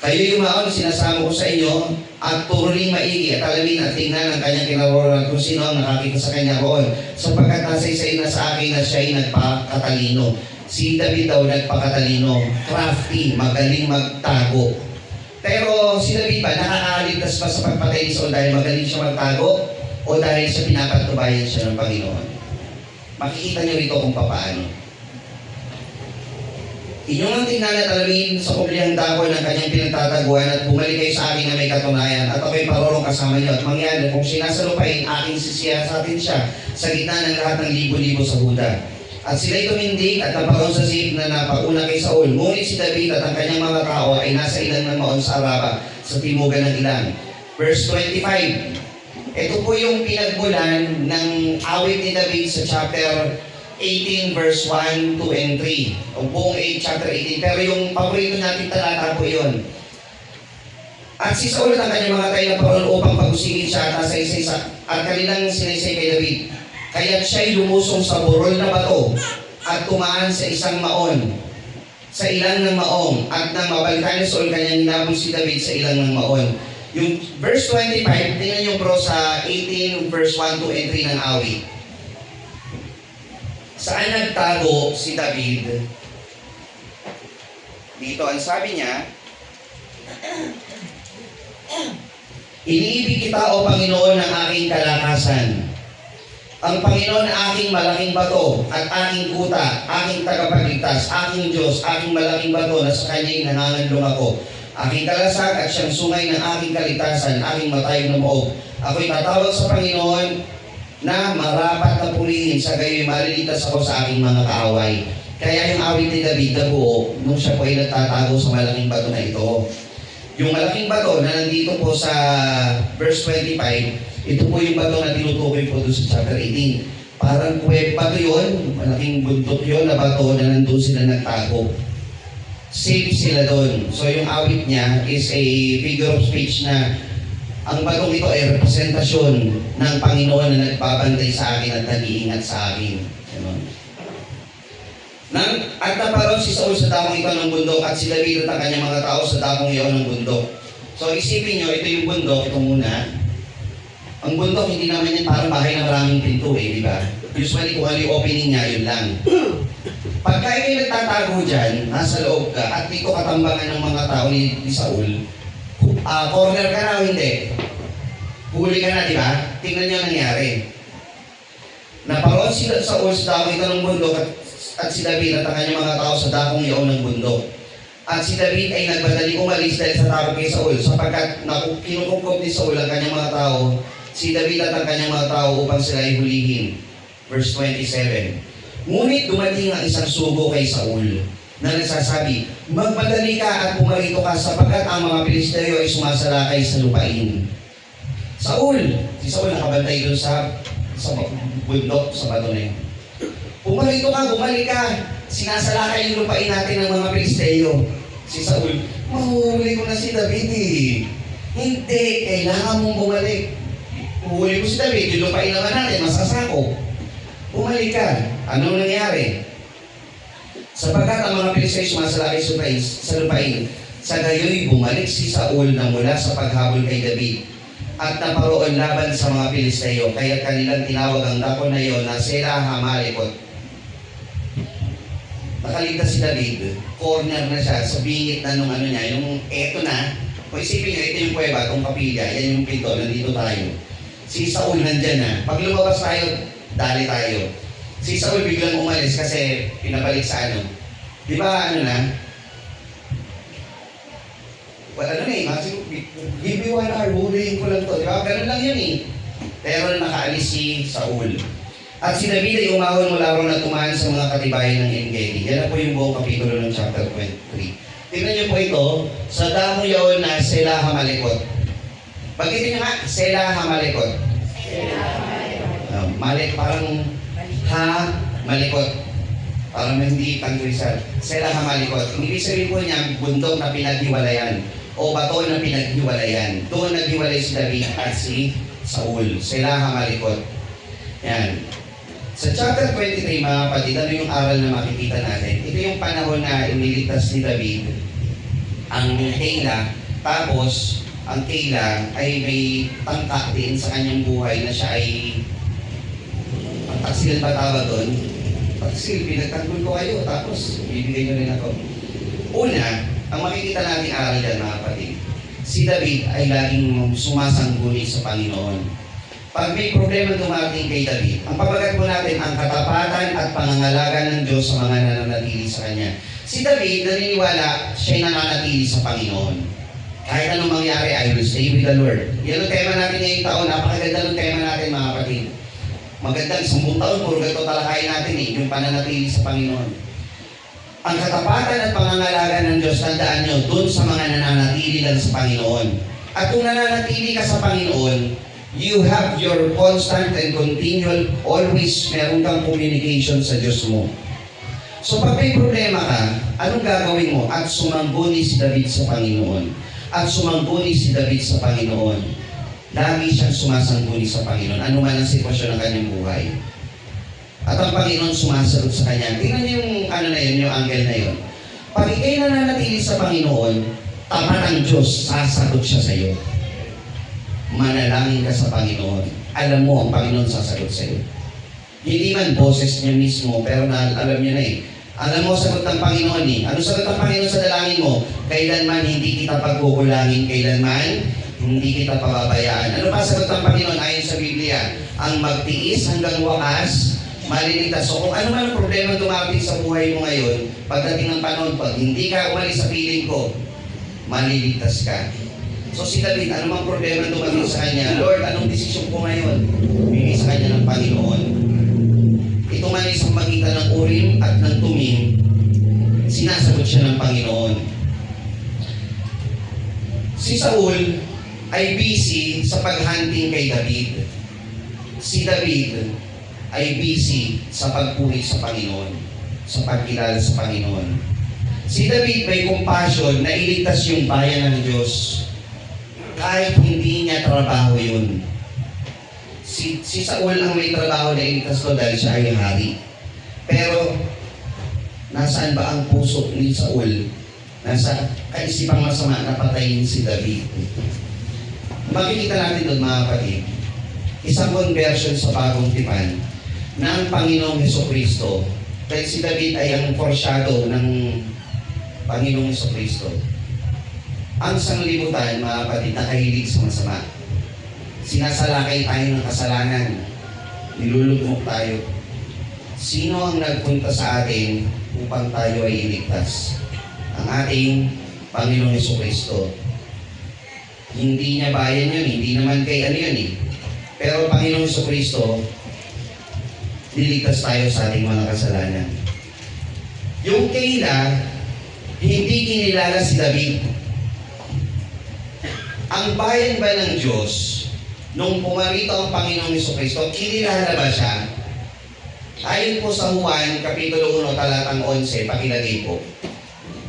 Kayo yung maon, sinasama ko sa inyo, at turuling maigi at alamin at tingnan ang kanyang kinawaran kung sino ang nakakita sa kanya roon. Sapagkat nasa isa na sa akin na siya ay nagpakatalino. Si David daw nagpakatalino, crafty, magaling magtago. Pero si David ba, nakakaligtas pa sa pagpatay ni Saul dahil magaling siya magtago o dahil siya pinapatubayan siya ng Panginoon? Makikita niyo rito kung paano. Inyong ang tingnan at alamin sa kublihang dako ng kanyang pinagtataguan at bumalik kayo sa akin na may katunayan at ako'y parorong kasama niyo at mangyari kung sinasalupain aking sisiyasatin siya sa gitna ng lahat ng libo-libo sa Huda. At sila'y tumindig at naparoon sa Zip na napauna kay Saul. Ngunit si David at ang kanyang mga tao ay nasa ilang ng maon sa Araba sa timugan ng ilang. Verse 25. Ito po yung pinagmulan ng awit ni David sa chapter 18 verse 1, 2, and 3. O buong chapter 18. Pero yung paborito natin talata po yun. At si Saul at ang kanyang mga tayo na paroon upang pag-usingin siya at nasa isa-isa at kanilang sinaysay kay David. Kaya't siya'y lumusong sa burol na bato at tumaan sa isang maon, sa ilang ng maong, at nang mabalikan ni Saul kanyang hinabol si David sa ilang ng maon. Yung verse 25, tingnan nyo bro sa 18 verse 1, 2, and 3 ng awit. Saan nagtago si David? Dito ang sabi niya, iniibig kita o Panginoon ng aking kalakasan. Ang Panginoon aking malaking bato at aking kuta, aking tagapagligtas, aking Diyos, aking malaking bato na sa kanya'y nanganganlong ako. Aking kalasag at siyang sungay ng aking kaligtasan, aking matayog na moob. Ako'y tatawag sa Panginoon, na marapat na purihin, sa gayoy maliligtas ako sa aking mga kaaway. Kaya yung awit ni David na buo, nung siya po ay nagtatago sa malaking bato na ito. Yung malaking bato na nandito po sa verse 25, ito po yung bato na tinutukoy po doon sa chapter 18. Parang bato yun, malaking bundok yun na bato na nandun sila nagtago. Safe sila doon. So yung awit niya is a figure of speech na ang batong ito ay representasyon ng Panginoon na nagbabantay sa akin at nag-iingat sa akin. Ganun. At naparoon si Saul sa damong ito ng bundok at si David at ang kanyang mga tao sa damong iyon ng bundok. So isipin nyo, ito yung bundok, ito muna. Ang bundok, hindi naman yan parang bahay na maraming pinto di ba? Usually kung ano yung opening niya, yun lang. Pagka kayo nagtatago dyan, nasa loob ka, at dito katambangan ng mga tao ni Saul, corner ka na o hindi? Huli ka na, di ba? Tingnan niyo ang nangyari. Naparoon si Saul sa damong ito ng bundok at si David at ang kanyang mga tao sa dakong iyon ng bundok. At si David ay nagbadali umalis dahil sa takot kay Saul sapagkat kinukupkop ni Saul ang kanyang mga tao, si David at ang kanyang mga tao upang sila ay hulihin. Verse 27. Ngunit dumating ang isang sugo kay Saul na nagsasabi, magmadali ka at pumarito ka sapagkat ang mga Pilisteo ay sumasalakay sa lupain. Si Saul nakabantay doon sa bundok, sa bato na yun. Pumarito ka, bumalik ka. Sinasalakay yung lupain natin ng mga Pilisteo. Si Saul, mahuhuli ko na si David Hindi, kailangan mong bumalik. Huhuli ko si David, yung lupain naman natin, masasako. Bumalik ka. Anong nangyari? Sapagkat ang mga Pilisteo sumasalakay sa lupain, sa gayoy bumalik si Saul na mula sa paghabol kay David at naparoon laban sa mga Pilisteo, kaya kanilang tinawag ang dako na iyon na Sela Hamalekot. Nakaligtas si David, corner na siya, sa bingit na nung ano niya, yung eto na, kung isipin niyo, ito yung kuweba, itong kapilya, yan yung pinto, nandito tayo. Si Saul nandyan na. Pag lumabas tayo, dali tayo. Si Saul biglang umalis kasi pinabalik sa ano. Di ba ano na? Well, ano na give me 1 hour, huliin ko lang to. Di ba? Ganun lang yun Pero nakaalis si Saul. At si David ay umahon mula ron at tumahan sa mga katibayan ng En-Gedi. Yan na po yung buong kapitulo ng chapter 23. Tingnan niyo po ito, sa damo yun na Sela Hamalekot. Pagkitin niyo nga, Sela Hamalekot. Malik, parang Malikot. Parang hindi tanggulisan. Sela Hamalekot. Ang ibig sabihin po niya, bundok na pinaghiwalayan o bato na pinaghiwalayan. Doon naghiwalay si David at si Saul. Sela Hamalekot. Yan. Sa chapter 23, mga kapatid, ano yung aral na makikita natin? Ito yung panahon na iniligtas ni David ang Keilah. Tapos, ang Keilah ay may tangka din sa kanyang buhay na siya ay ang taksil ba tawag doon? Taksil, pinagtanggol ko kayo, tapos bibigay nyo rin ako. Una, ang makikita natin aral dyan, mga kapatid, si David ay laging sumasangguni sa Panginoon. Pag may problema dumating kay David, ang pabagat po natin ang katapatan at pangangalaga ng Diyos sa mga nananatili sa Kanya. Si David, naniniwala siya'y nananatili sa Panginoon. Kahit anong mangyari, I will stay with the Lord. Yan ang tema natin ngayong taon. Napakaganda ng tema natin, mga kapatid. Magandang 10 taon, puro ganito talakayin natin yung pananatili sa Panginoon. Ang katapatan at pangangalaga ng Diyos, tandaan nyo, dun sa mga nananatili lang sa Panginoon. At kung nananatili ka sa Panginoon, you have your constant and continual, always meron kang communication sa Diyos mo. So pag may problema ka, anong gagawin mo? At sumangguni si David sa Panginoon. At sumangguni si David sa Panginoon. Lagi siyang sumasangguni sa Panginoon. Ano man ang sitwasyon ng kanyang buhay. At ang Panginoon sumasagot sa kanya. Tingnan niyo yung ano na yun, yung angle na yun. Pag ikay nananatili sa Panginoon, tapat ang Diyos, sasagot siya sa iyo. Manalangin ka sa Panginoon. Alam mo, ang Panginoon sasagot sa iyo. Hindi man boses niya mismo, pero alam niyo na Alam mo, sagot ng Panginoon Ano sagot ng Panginoon sa dalangin mo? Kailanman hindi kita pagkukulangin, kailanman hindi kita pababayaan. Ano pa sagot ng Panginoon ayon sa Biblia? Ang magtiis hanggang wakas, maliligtas. So kung ano man ang problema dumating sa buhay mo ngayon, pagdating ng panahon, pag hindi ka umalis sa piling ko, maliligtas ka. So si David, anumang problema dumating sa kanya, Lord, anong desisyon ko ngayon? Bigay sa kanya ng Panginoon. Ito man ay isang magitan ng Urim at ng Tumim, sinasagot siya ng Panginoon. Si Saul ay busy sa paghunting kay David. Si David ay busy sa pagpuri sa Panginoon, sa pagkilala sa Panginoon. Si David may compassion na iligtas yung bayan ng Diyos kahit hindi niya trabaho yun. Si Saul ang may trabaho na iligtas ko dahil siya ay hari. Pero nasaan ba ang puso ni Saul? Nasa kaisipang masama na patayin si David. Makikita natin doon mga kapatid, isang conversion sa bagong tipan ng Panginoong Hesukristo. Dahil si David ay ang foreshadow ng Panginoong Hesukristo. Ang sanglibutan, mga kapatid, nakahilig sa masama. Sinasalakay tayo ng kasalanan. Nilulugmok tayo. Sino ang nagpunta sa atin upang tayo ay iligtas? Ang ating Panginoong Hesukristo. Hindi niya bayan yun, hindi naman kay ano yun eh. Pero Panginoong Hesukristo, niligtas tayo sa ating mga kasalanan. Yung Keila, hindi kinilala si David. Ang bayan ba ng Diyos, nung pumarito ang Panginoong Hesukristo, kinilala ba siya? Ayon po sa Juan, Kapitulo 1, talatang 11, pakilagay po.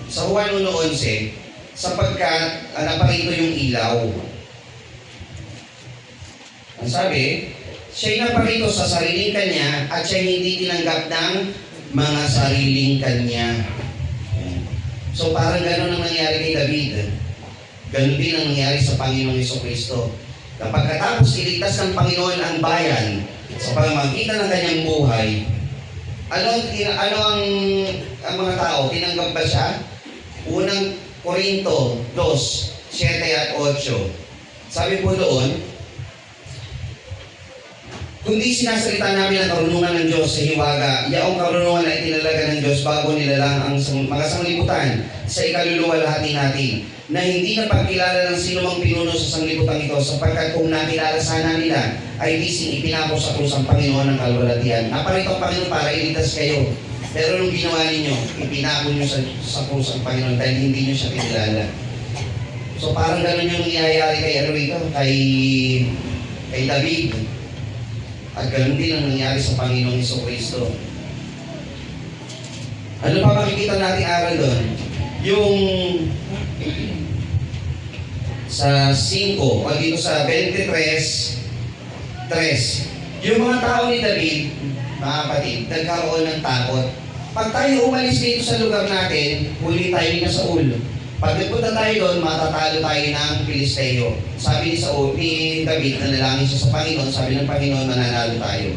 Sa Juan 1:11, sapagkat naparito yung ilaw. Ang sabi, siya'y naparito sa sariling kanya at siya'y hindi tinanggap ng mga sariling kanya. So parang gano'n ang nangyari kay David. Gano'n din ang nangyari sa Panginoong Hesukristo. Kapag katapos iligtas ng Panginoon ang bayan sa pamamagitan ng kanyang buhay, ano ang mga tao? Tinanggap ba siya? Unang Korinto 2:7 at 8. Sabi po doon, kundi sinasalita namin ang karunungan ng Diyos sa hiwaga, yaong karunungan na itinalaga ng Diyos bago nilalang ang mga sanglibutan sa ikaluluwalhati natin, na hindi na pagkilala ng sino mang pinuno sa sanglibutan ito, sapagkat kung nakilala sana nila, ay di ipinako sa krus ang Panginoon ng kalwalhatian. Naparito ang Panginoon para iligtas kayo. Pero nung ginawa ninyo, ipinako nyo sa krus ang Panginoon dahil hindi nyo siya kinilala. So parang gano'n yung nangyayari kay David. At ganoon din ang nangyari sa Panginoong Hesukristo. Ano pa makikita natin aral doon? Yung sa 5 o dito sa 23:3, yung mga tao ni David, mga kapatid, nagkaroon ng takot. Pag tayo umalis dito sa lugar natin, huli tayo ni Saul. Pag nagpunta tayo doon, matatalo tayo ng Pilisteo. Sabi ni David, nanalangin siya sa Panginoon, sabi ng Panginoon, mananalo tayo.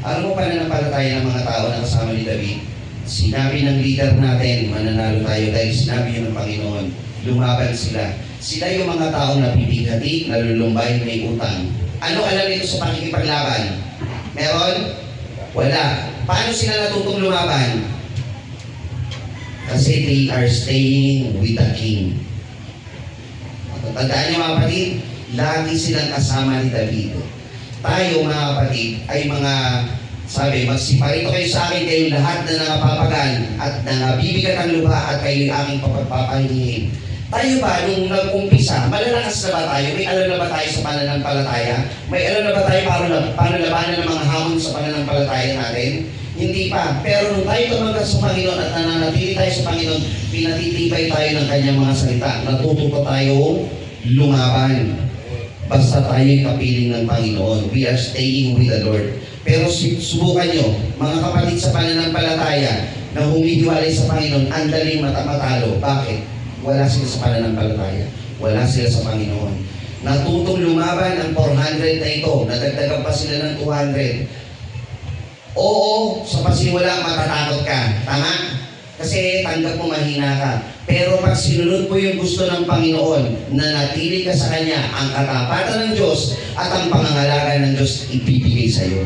Ano mo pananampalataya ng mga tao na kasama ni David? Sinabi ng leader natin, mananalo tayo dahil sinabi yun ng Panginoon. Lumaban sila. Sila yung mga tao na pipigati, nalulumbay, may utang. Ano alam nito sa pakikipaglaban? Meron? Wala. Paano sila natutong lumaban? Kasi they are staying with the king. Tandaan niyo mga kapatid, lagi silang kasama ni David. Tayo mga kapatid ay mga, sabi, magsiparito kayo sa akin, kayong lahat na nangapapagan at nangabibigat ang lupa at kayo aking papagpapahingihin. Tayo ba, nung nag-umpisa, malalakas na ba tayo? May alam na ba tayo sa pananampalataya? May alam na ba tayo paano labanan ng mga hamon sa pananampalataya natin? Hindi pa. Pero nung tayo tumanggap sa Panginoon at nananatili tayo sa Panginoon, pinatitibay tayo ng kanyang mga salita. Natuto pa tayo lumaban. Basta tayo'y kapiling ng Panginoon. We are staying with the Lord. Pero subukan nyo, mga kapatid sa pananampalataya na humihiwalay sa Panginoon, ang daling matalo. Bakit? Wala sila sa pananampalataya. Wala sila sa Panginoon. Natutong lumaban ang 400 na ito. Nadagdagan pa sila ng 200. Oo, sa pasimula matatakot ka. Tama? Kasi tanggap mo mahina ka. Pero pag sinunod mo yung gusto ng Panginoon, na natili ka sa Kanya, ang katapatan ng Diyos at ang pangangalaga ng Diyos ibibigay sa iyo.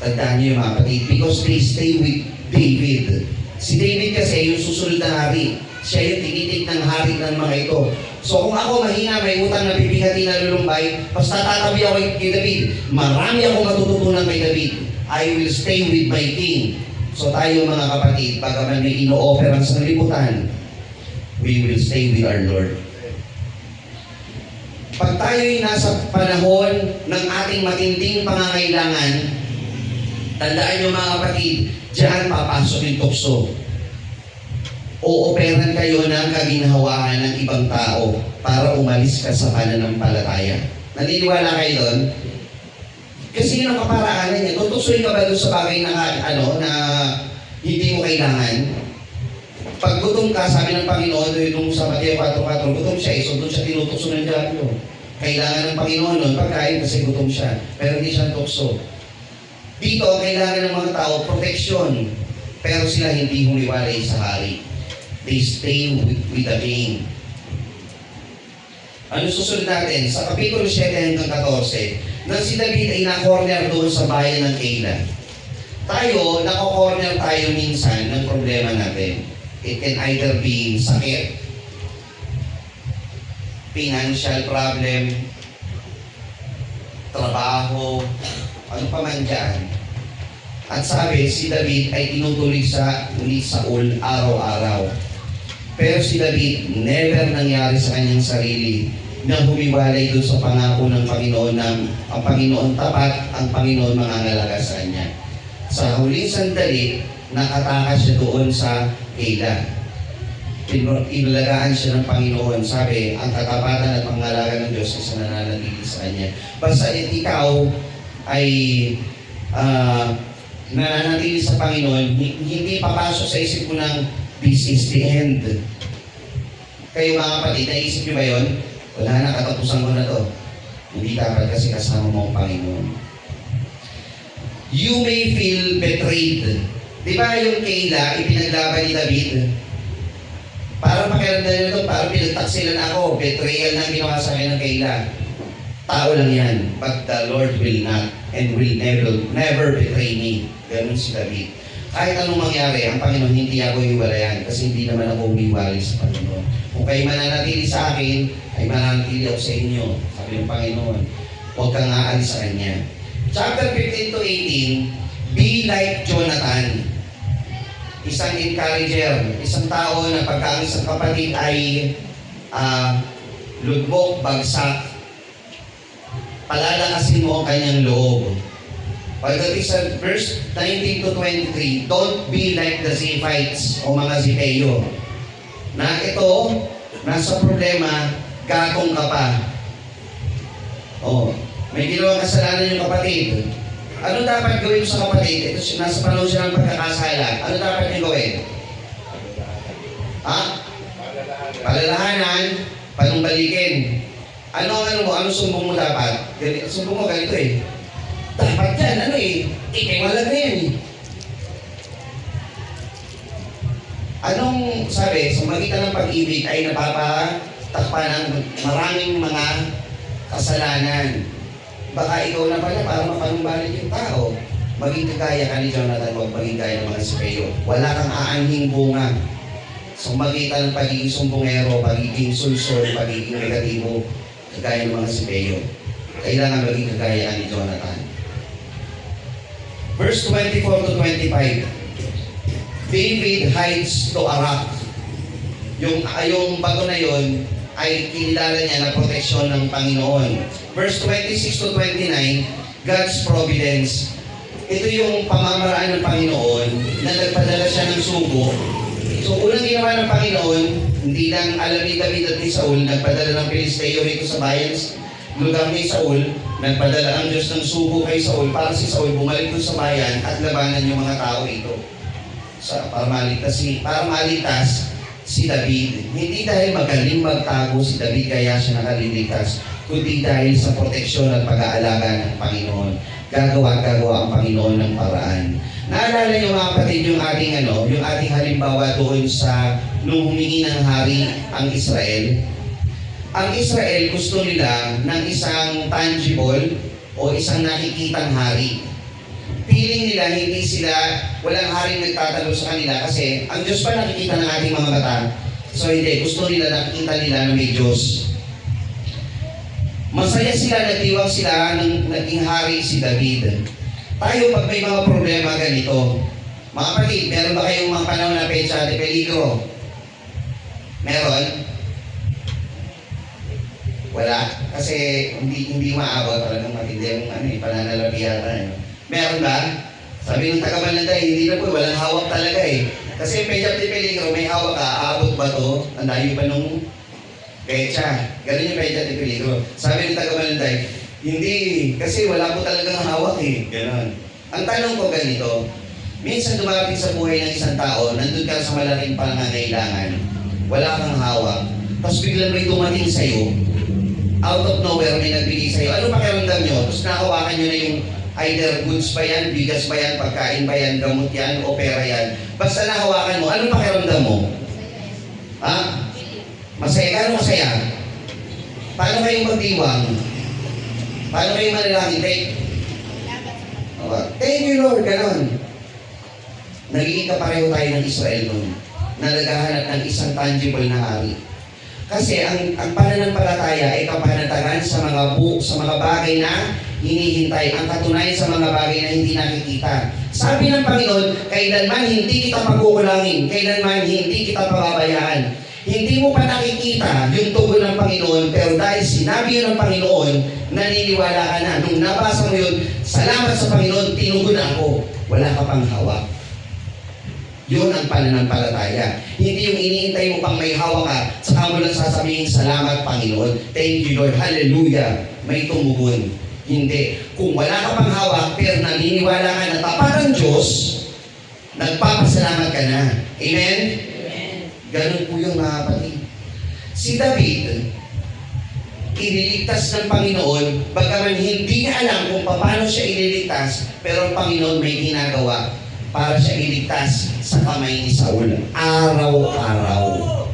Tandaan niyo mga kapatid, because they stay with David. Si David kasi yung susunod na hari. Siya yung tinitig ng hari ng mga ito. So kung ako mahina, may utang na bibigati na lulumbay, basta tatabi ako kay David, marami akong matututunan kay David. I will stay with my king. So tayo mga kapatid, bagaman may ino-offer ang sanlibutan, we will stay with our Lord. Pag tayo'y nasa panahon ng ating matinding pangangailangan, tandaan nyo mga kapatid, diyan papasok yung tukso. Ooperan kayo ng kaginhawaan ng ibang tao para umalis ka sa pananampalataya. Naniniwala kayo doon? Kasi yun ang kaparaanan niya. Tutuksoy ka ba doon sa bagay na, na hindi mo kailangan? Pag gutom ka, sabi ng Panginoon, nung sa Mateo 4:4, gutom siya, so doon siya tinutukso ng diablo. Kailangan ng Panginoon nun, pagkain kasi gutom siya, pero hindi siya tukso. Dito, kailangan ng mga tao, protection, pero sila hindi humiwalay sa hari. They stay with the king. Ano susunod natin? Sa Kapitulo 7 hanggang 14, nang si David ay na-corner doon sa bayan ng Keila. Tayo, nako-corner tayo minsan ng problema natin. It can either be sakit, financial problem, trabaho, ano pa man dyan. At sabi, si David ay tinutuloy ni Saul araw-araw. Pero si David, never nangyari sa kanyang sarili na humiwalay doon sa pangako ng Panginoon na ang Panginoon tapat, ang Panginoon mangangalaga sa kanya. Sa huling sandali, nakatakas siya doon sa Keila. Inalagaan siya ng Panginoon. Sabi, ang katapatan at pangalaga ng Diyos ay nananatili sa kanya. Basta ikaw ay nananatili sa Panginoon, hindi papasok sa isip mo ng this is the end. Kayo mga kapatid, naisip niyo ba yun? Wala na, katapusan ko na to. Hindi dapat kasi kasama mo ang Panginoon. You may feel betrayed. Di ba yung Keila, ipinaglaban ni David? Parang pakiramdam nyo ito, parang pinagtaksilan ako. Betrayal na ginawa sa akin ng Keila. Tao lang yan. But the Lord will not and will never betray me. Ganun si David. Kahit anong mangyari, ang Panginoon hindi ako hiwalayan kasi hindi naman ako humiwalay sa Panginoon. Kung kayo mananatili sa akin, ay mananatili ako sa inyo. Sabi ng Panginoon, huwag kang aalis sa Kanya. Chapter 15 to 18, be like Jonathan. Isang encourager, isang tao na pagkaalis ng kapatid ay lugmok, bagsak, palalakasin mo ang kanyang loob. Pagdating sa verse 19 to 23, don't be like the Ziphites o mga Zipeyo. Na ito, nasa problema, gatong ka pa. May ginawang kasalanan yung kapatid. Ano dapat gawin sa kapatid? Ito, nasa panahon siya ng pagkakasala. Ano dapat niya gawin? Palalahanan, panumbalikin. Ano sumbong mo dapat? Sumbong mo ganito eh. Dapat yan, ikiwalag na yan eh. Anong sabi, sa magitan ng pag-ibig ay napapatakpan ng maraming mga kasalanan. Baka ikaw na pala para mapanumbalik yung tao. Maging kagaya ka ni Jonathan, huwag maging gaya ng mga Zipeyo. Wala kang aanhing bunga. Sa magitan ng pagiging sumbongero, pagiging sulsol, pagiging negatibo, kagaya ng mga Zipeyo. Kailangan maging kagaya ka ni Jonathan. Verse 24 to 25. David hides to a rock. Yung bago na yon ay kinilala niya na proteksyon ng Panginoon. Verse 26 to 29, God's providence. Ito yung pamamaraan ng Panginoon na nagpadala siya ng sugo. So unang ginawa ng Panginoon, hindi lang alam ni David at ni Saul, nagpadala ng Pilisteo rito sa bayan, lugar ni Saul, nagpadala ang Diyos ng sugo kay Saul para si Saul bumalik doon sa bayan at labanan yung mga tao ito. Para maligtas si David. Hindi dahil magaling magtago si David kaya siya nakaliligtas, kundi dahil sa proteksyon at pag-aalaga ng Panginoon. Gagawa ang Panginoon ng paraan. Naalala niyo mga kapatid yung ating halimbawa doon sa nung humingi ng hari ang Israel. Ang Israel gusto nila ng isang tangible o isang nakikitang hari. Piling nila walang haring nagtatalo sa kanila kasi ang Diyos pa nakikita ng ating mga mata. So hindi, gusto nila nakikita nila na may Diyos. Masaya sila, nagdiwang sila nang naging hari si David. Tayo pag may mga problema ganito, mga kapatid, meron ba kayong mga panahon na pecha de peligro? Meron? Wala. Kasi hindi maabot talagang matindi ang pananalapihan. Meron ba? Sabi ng taga-Malanday, hindi na po, walang hawak talaga eh. Kasi pecha de peligro, may hawak ka, aabot ba to? Ang layo pa nung pecha. Ganun yung pecha de peligro. Sabi ng taga-Malanday, hindi, kasi wala po talagang hawak eh. Ganon. Ang tanong ko ganito, minsan dumarating sa buhay ng isang tao, nandun ka sa malaking pangangailangan, wala kang hawak, tapos biglang may dumating sa'yo, out of nowhere may nagbigay sa'yo, ano pakiramdam nyo? Tapos nakawakan nyo na yung either goods ba yan, bigas ba yan, pagkain ba yan, gamot yan, o pera yan. Basta nahawakan mo, ano pakiramdam mo? Ha? Masaya? Gano'ng masaya? Paano kayong magdiwang? Paano kayong manalangin? Thank you Lord, ganon. Nagiging kapareho tayo ng Israel noon na naghahanap ng isang tangible na hari. Kasi ang pananampalataya ay kapanatagan sa mga bagay na hinihintay, ang katunayan sa mga bagay na hindi nakikita. Sabi ng Panginoon, kailanman hindi kita pagkukulangin, kailanman hindi kita pababayaan. Hindi mo pa nakikita yung tugon ng Panginoon, pero dahil sinabi yun ng Panginoon, naniniwala ka na. Nung nabasa mo yun, salamat sa Panginoon, tinugon ako. Wala ka pang hawak. Yun ang pananampalataya. Hindi yung iniintay mo pang may hawak ka, saka mo lang sasabihin, salamat Panginoon. Thank you Lord. Hallelujah. May tumugon. Hindi. Kung wala ka pang hawak, pero naniniwala ka na tapat ang Diyos, nagpapasalamat ka na. Amen? Ganun po yung mga kapatid. Si David, iniligtas ng Panginoon, bagaman hindi niya alam kung paano siya ililigtas, pero ang Panginoon may ginagawa para siya iligtas sa kamay ni Saul. Araw-araw.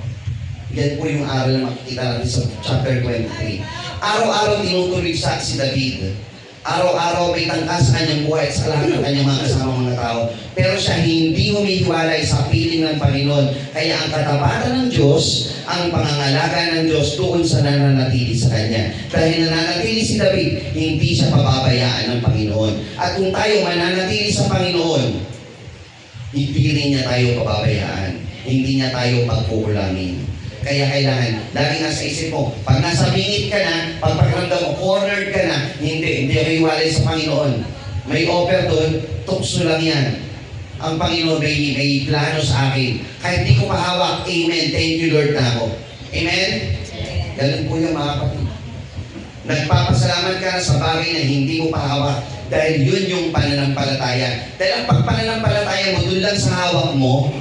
Yan po yung aral na makikita natin sa chapter 23. Araw-araw tinutuloy sa si David. Araw-araw may tangkas sa kanyang buhay at sa lahat ng kanyang mga kasamang mga tao. Pero siya hindi humihiwalay sa piling ng Panginoon. Kaya ang katapatan ng Diyos, ang pangangalaga ng Diyos doon sa nananatili sa Kanya. Dahil nananatili si David, hindi siya pababayaan ng Panginoon. At kung tayo mananatili sa Panginoon, hindi rin niya tayo pababayaan. Hindi niya tayo pagkukulangin. Kaya kailangan, lagi nasa isip mo, pag nasa bingit ka na, pag pakiramdam mo, cornered ka na, hindi ako iwalay sa Panginoon. May offer doon, tukso lang yan. Ang Panginoon may plano sa akin. Kahit di ko mahawak, amen, thank you Lord na ako. Amen? Ganun po yung mga kapatid. Nagpapasalamat ka na sa bagay na hindi mo pahawak dahil yun yung pananampalataya. Dahil ang pagpananampalataya mo, dun lang sa hawak mo,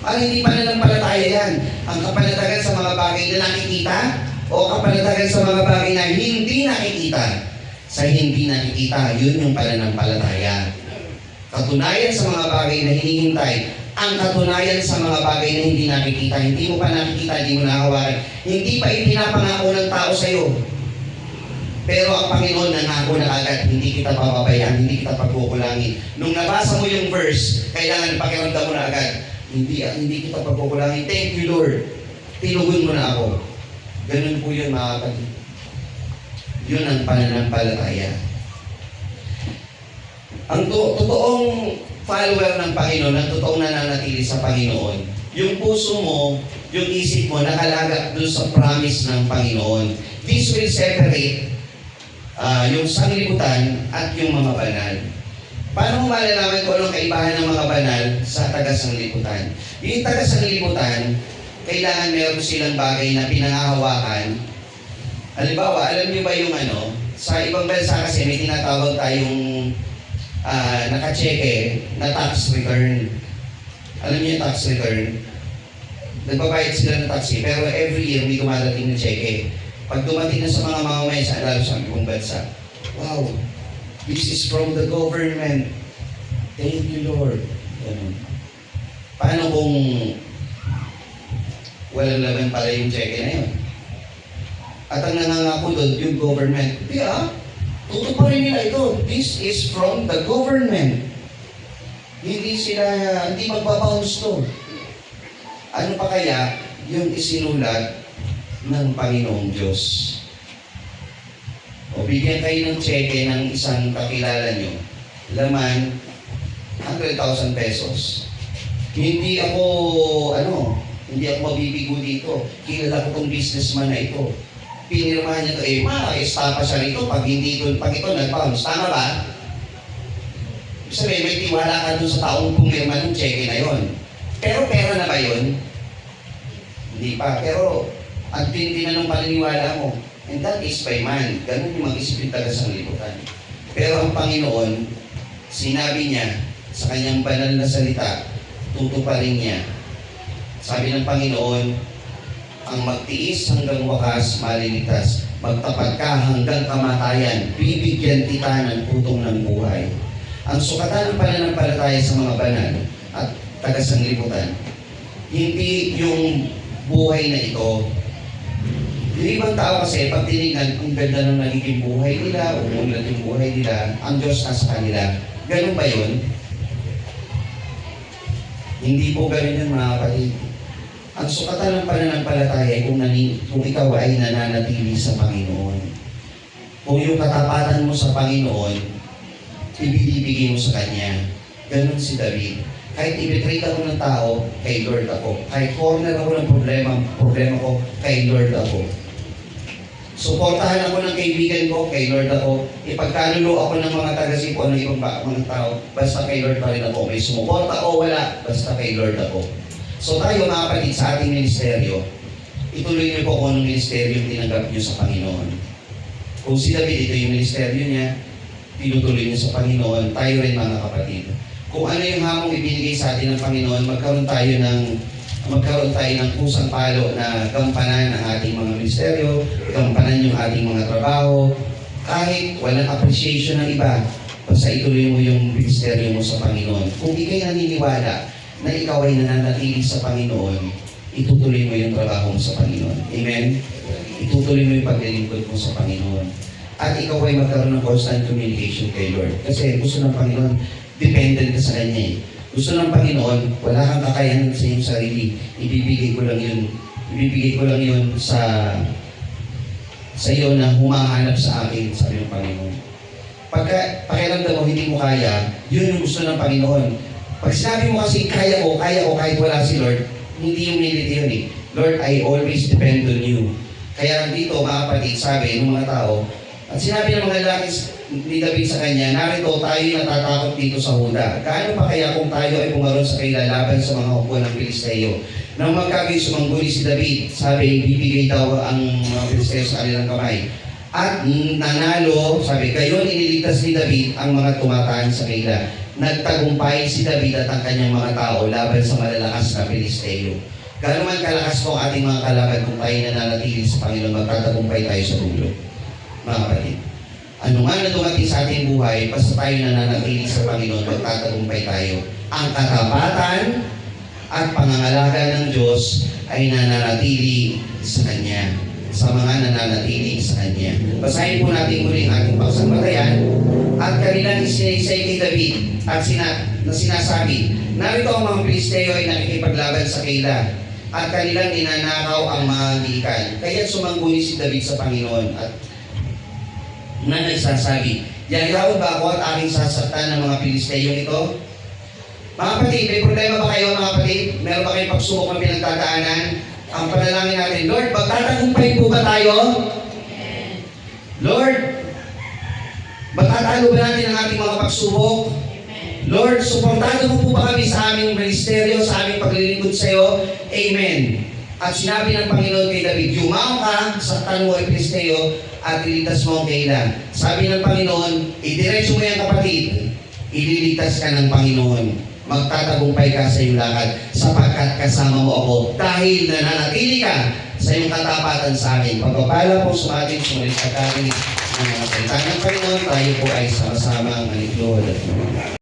hindi pananampalataya yan. Ang kapanatagan sa mga bagay na nakikita o kapanatagan sa mga bagay na hindi nakikita. Sa hindi nakikita, yun yung pananampalataya. Katunayan sa mga bagay na hinihintay, ang katunayan sa mga bagay na hindi nakikita. Hindi mo pa nakikita, hindi mo nakahawakan. Hindi pa ipinapangako ng tao sa'yo. Pero ang Panginoon nangako na agad, hindi kita papabayaan, hindi kita pagkukulangin. Nung nabasa mo yung verse, kailangan pakiramdam mo na agad, hindi kita pagkukulangin. Thank you Lord. Tinugon mo na ako. Ganun po yun mga kapatid. Yun ang pananampalataya. Ang totoong follower ng Panginoon, ang totoong nananatili sa Panginoon, yung puso mo, yung isip mo, nakalagak doon sa promise ng Panginoon. This will separate yung sanglibutan at yung mga banal. Paano mo malalaman kung anong kaibahan ng mga banal sa taga-sanglibutan? Yung taga-sanglibutan, kailangan meron silang bagay na pinangahawakan. Halimbawa, alam niyo ba yung sa ibang bansa kasi may tinatawag tayong nakacheque na tax return. Alam niyo yung tax return? Nagbabayad sila ng tax pero every year may dumadating na cheque. Pag dumating na sa mga mamamayan sa lalo sa ibang bansa, wow, this is from the government. Thank you, Lord. Ganun. Paano kung walang laman pala yung cheque na yun? At ang nangangako doon, yung government, tutuparin nila ito. This is from the government. Hindi magbabounce to. Ano pa kaya yung isinulat ng Panginoong Diyos. O bigyan kayo ng cheque ng isang kakilala nyo, laman 100,000 pesos. Hindi ako mabibigo dito. Kilala ko tong businessman na ito. Pinirmahan niya ito, ma-estafa siya rito pag ito nag-bounce. Tama ba? Sabi, may tiwala ka dun sa taong pumirma ng cheque na yon. Pero pera na ba yun? Hindi pa. Pero ang tindi na ng paniniwala mo. And that is by man. Ganun yung mag-isip yung taga-sanglibutan. Pero ang Panginoon, sinabi niya sa kanyang banal na salita, tutuparin niya. Sabi ng Panginoon, ang magtiis hanggang wakas, maliligtas. Magtapat ka hanggang kamatayan, bibigyan kita ng putong ng buhay. Ang sukatan ng pananampalataya sa mga banal at taga-sanglibutan, hindi yung buhay na ito. Yung ibang tao kasi, pag tinignan, ang ganda ng nagiging buhay nila, umulat yung buhay nila, ang Diyos nasa kanila. Ganun ba yun? Hindi po ganun yun, mga kapatid. Ang sukatan ng pananampalataya ay kung ikaw ay nananatili sa Panginoon. Kung yung katapatan mo sa Panginoon, ibibigay mo sa Kanya. Ganun si David. Kahit ibitreat ako ng tao, kay Lord ako. Kahit corner ako ng problema ko, kay Lord ako. Suportahan ako ng kaibigan ko, kay Lord ako. Ipagkanulo ako ng mga taga-sipo ng ibang mga tao, basta kay Lord pa rin ako. May sumuporta o wala, basta kay Lord ako. So tayo mga kapatid sa ating ministeryo, ituloy niyo po kung anong ministeryo yung tinanggap niyo sa Panginoon. Kung si David, ito yung ministeryo niya, tinutuloy niyo sa Panginoon, tayo rin mga kapatid. Kung ano yung hamong ibinigay sa atin ng Panginoon, magkaroon tayo ng kusang palo na gampanan ang ating mga ministeryo, gampanan yung ating mga trabaho, kahit walang appreciation ng iba, basta ituloy mo yung ministeryo mo sa Panginoon. Kung ikay naniniwala na ikaw ay nananatili sa Panginoon, itutuloy mo yung trabaho mo sa Panginoon. Amen? Itutuloy mo yung paglilingkod mo sa Panginoon. At ikaw ay magkaroon ng constant communication kay Lord. Kasi gusto ng Panginoon, dependent ka sa Kanya eh. Gusto ng Panginoon, wala kang kakayanan sa iyong sarili. Ibibigay ko lang yun sa iyo na humahanap sa akin, sabi ng Panginoon. Pagka pakiramdam mo, hindi mo kaya, yun yung gusto ng Panginoon. Pag sinabi mo kasi, kaya ko, kahit wala si Lord, hindi yung minute yun eh. Lord, I always depend on you. Kaya dito, mga kapatid, sabi ng mga tao, at sinabi ng mga lalaki ni David sa kanya, narito tayo natatakot dito sa Huda. Gaano pa kaya kung tayo ay pumaroon sa kailalaban sa mga upuan ng Pilisteo? Nang magkagay sumangguni si David, sabi, bibigay daw ang mga Pilisteo sa kanilang kamay. At nanalo, sabi, gayon iniligtas ni David ang mga tumataan sa kaila. Nagtagumpay si David at ang kanyang mga tao laban sa malalakas na Pilisteo. Gaano man kalakas po ang ating mga kalaban kung tayo nananatili sa Panginoon, magtatagumpay tayo sa dulo. Mga kapatid, ano nga na dumating sa ating buhay, basta tayo nananatili sa Panginoon, magtatagumpay tayo. Ang katapatan at pangangalaga ng Diyos ay nananatili sa Kanya, sa mga nananatili sa Kanya. Basahin po natin muli ang ating pagsambatayan at kanilang isinaysay kay David at sinasabi, narito ang mga Pilisteo ay nakikipaglaban sa Keila at kanilang ninanakaw ang mga gikan. Kaya sumangguni si David sa Panginoon at na nagsasabi, yayawad ba ako at aking sasaktan ng mga Pilisteo ito? Mga kapatid, may problema ba kayo mga kapatid? Meron ba kayong pagsubok na pinagdadaanan? Ang panalangin natin, Lord, magtatagumpay po ba tayo? Lord, matatalo ba natin ang ating mga pagsubok? Lord, suportado mo po ba kami sa aming ministeryo, sa aming paglilingkod sa iyo? Amen. At sinabi ng Panginoon kay David, yumaon ka sa tanmo ay Pilisteo at ililigtas mo ang Keila. Sabi ng Panginoon, idiretso mo yan kapatid, ililigtas ka ng Panginoon. Magtatagumpay ka sa iyong lakad sapagkat kasama mo ako dahil nananatili ka sa iyong katapatan sa akin. Pagpapala po sa ating sumunod sa karinig ng mga salita ng Panginoon, tayo po ay sama-sama ang maniglod.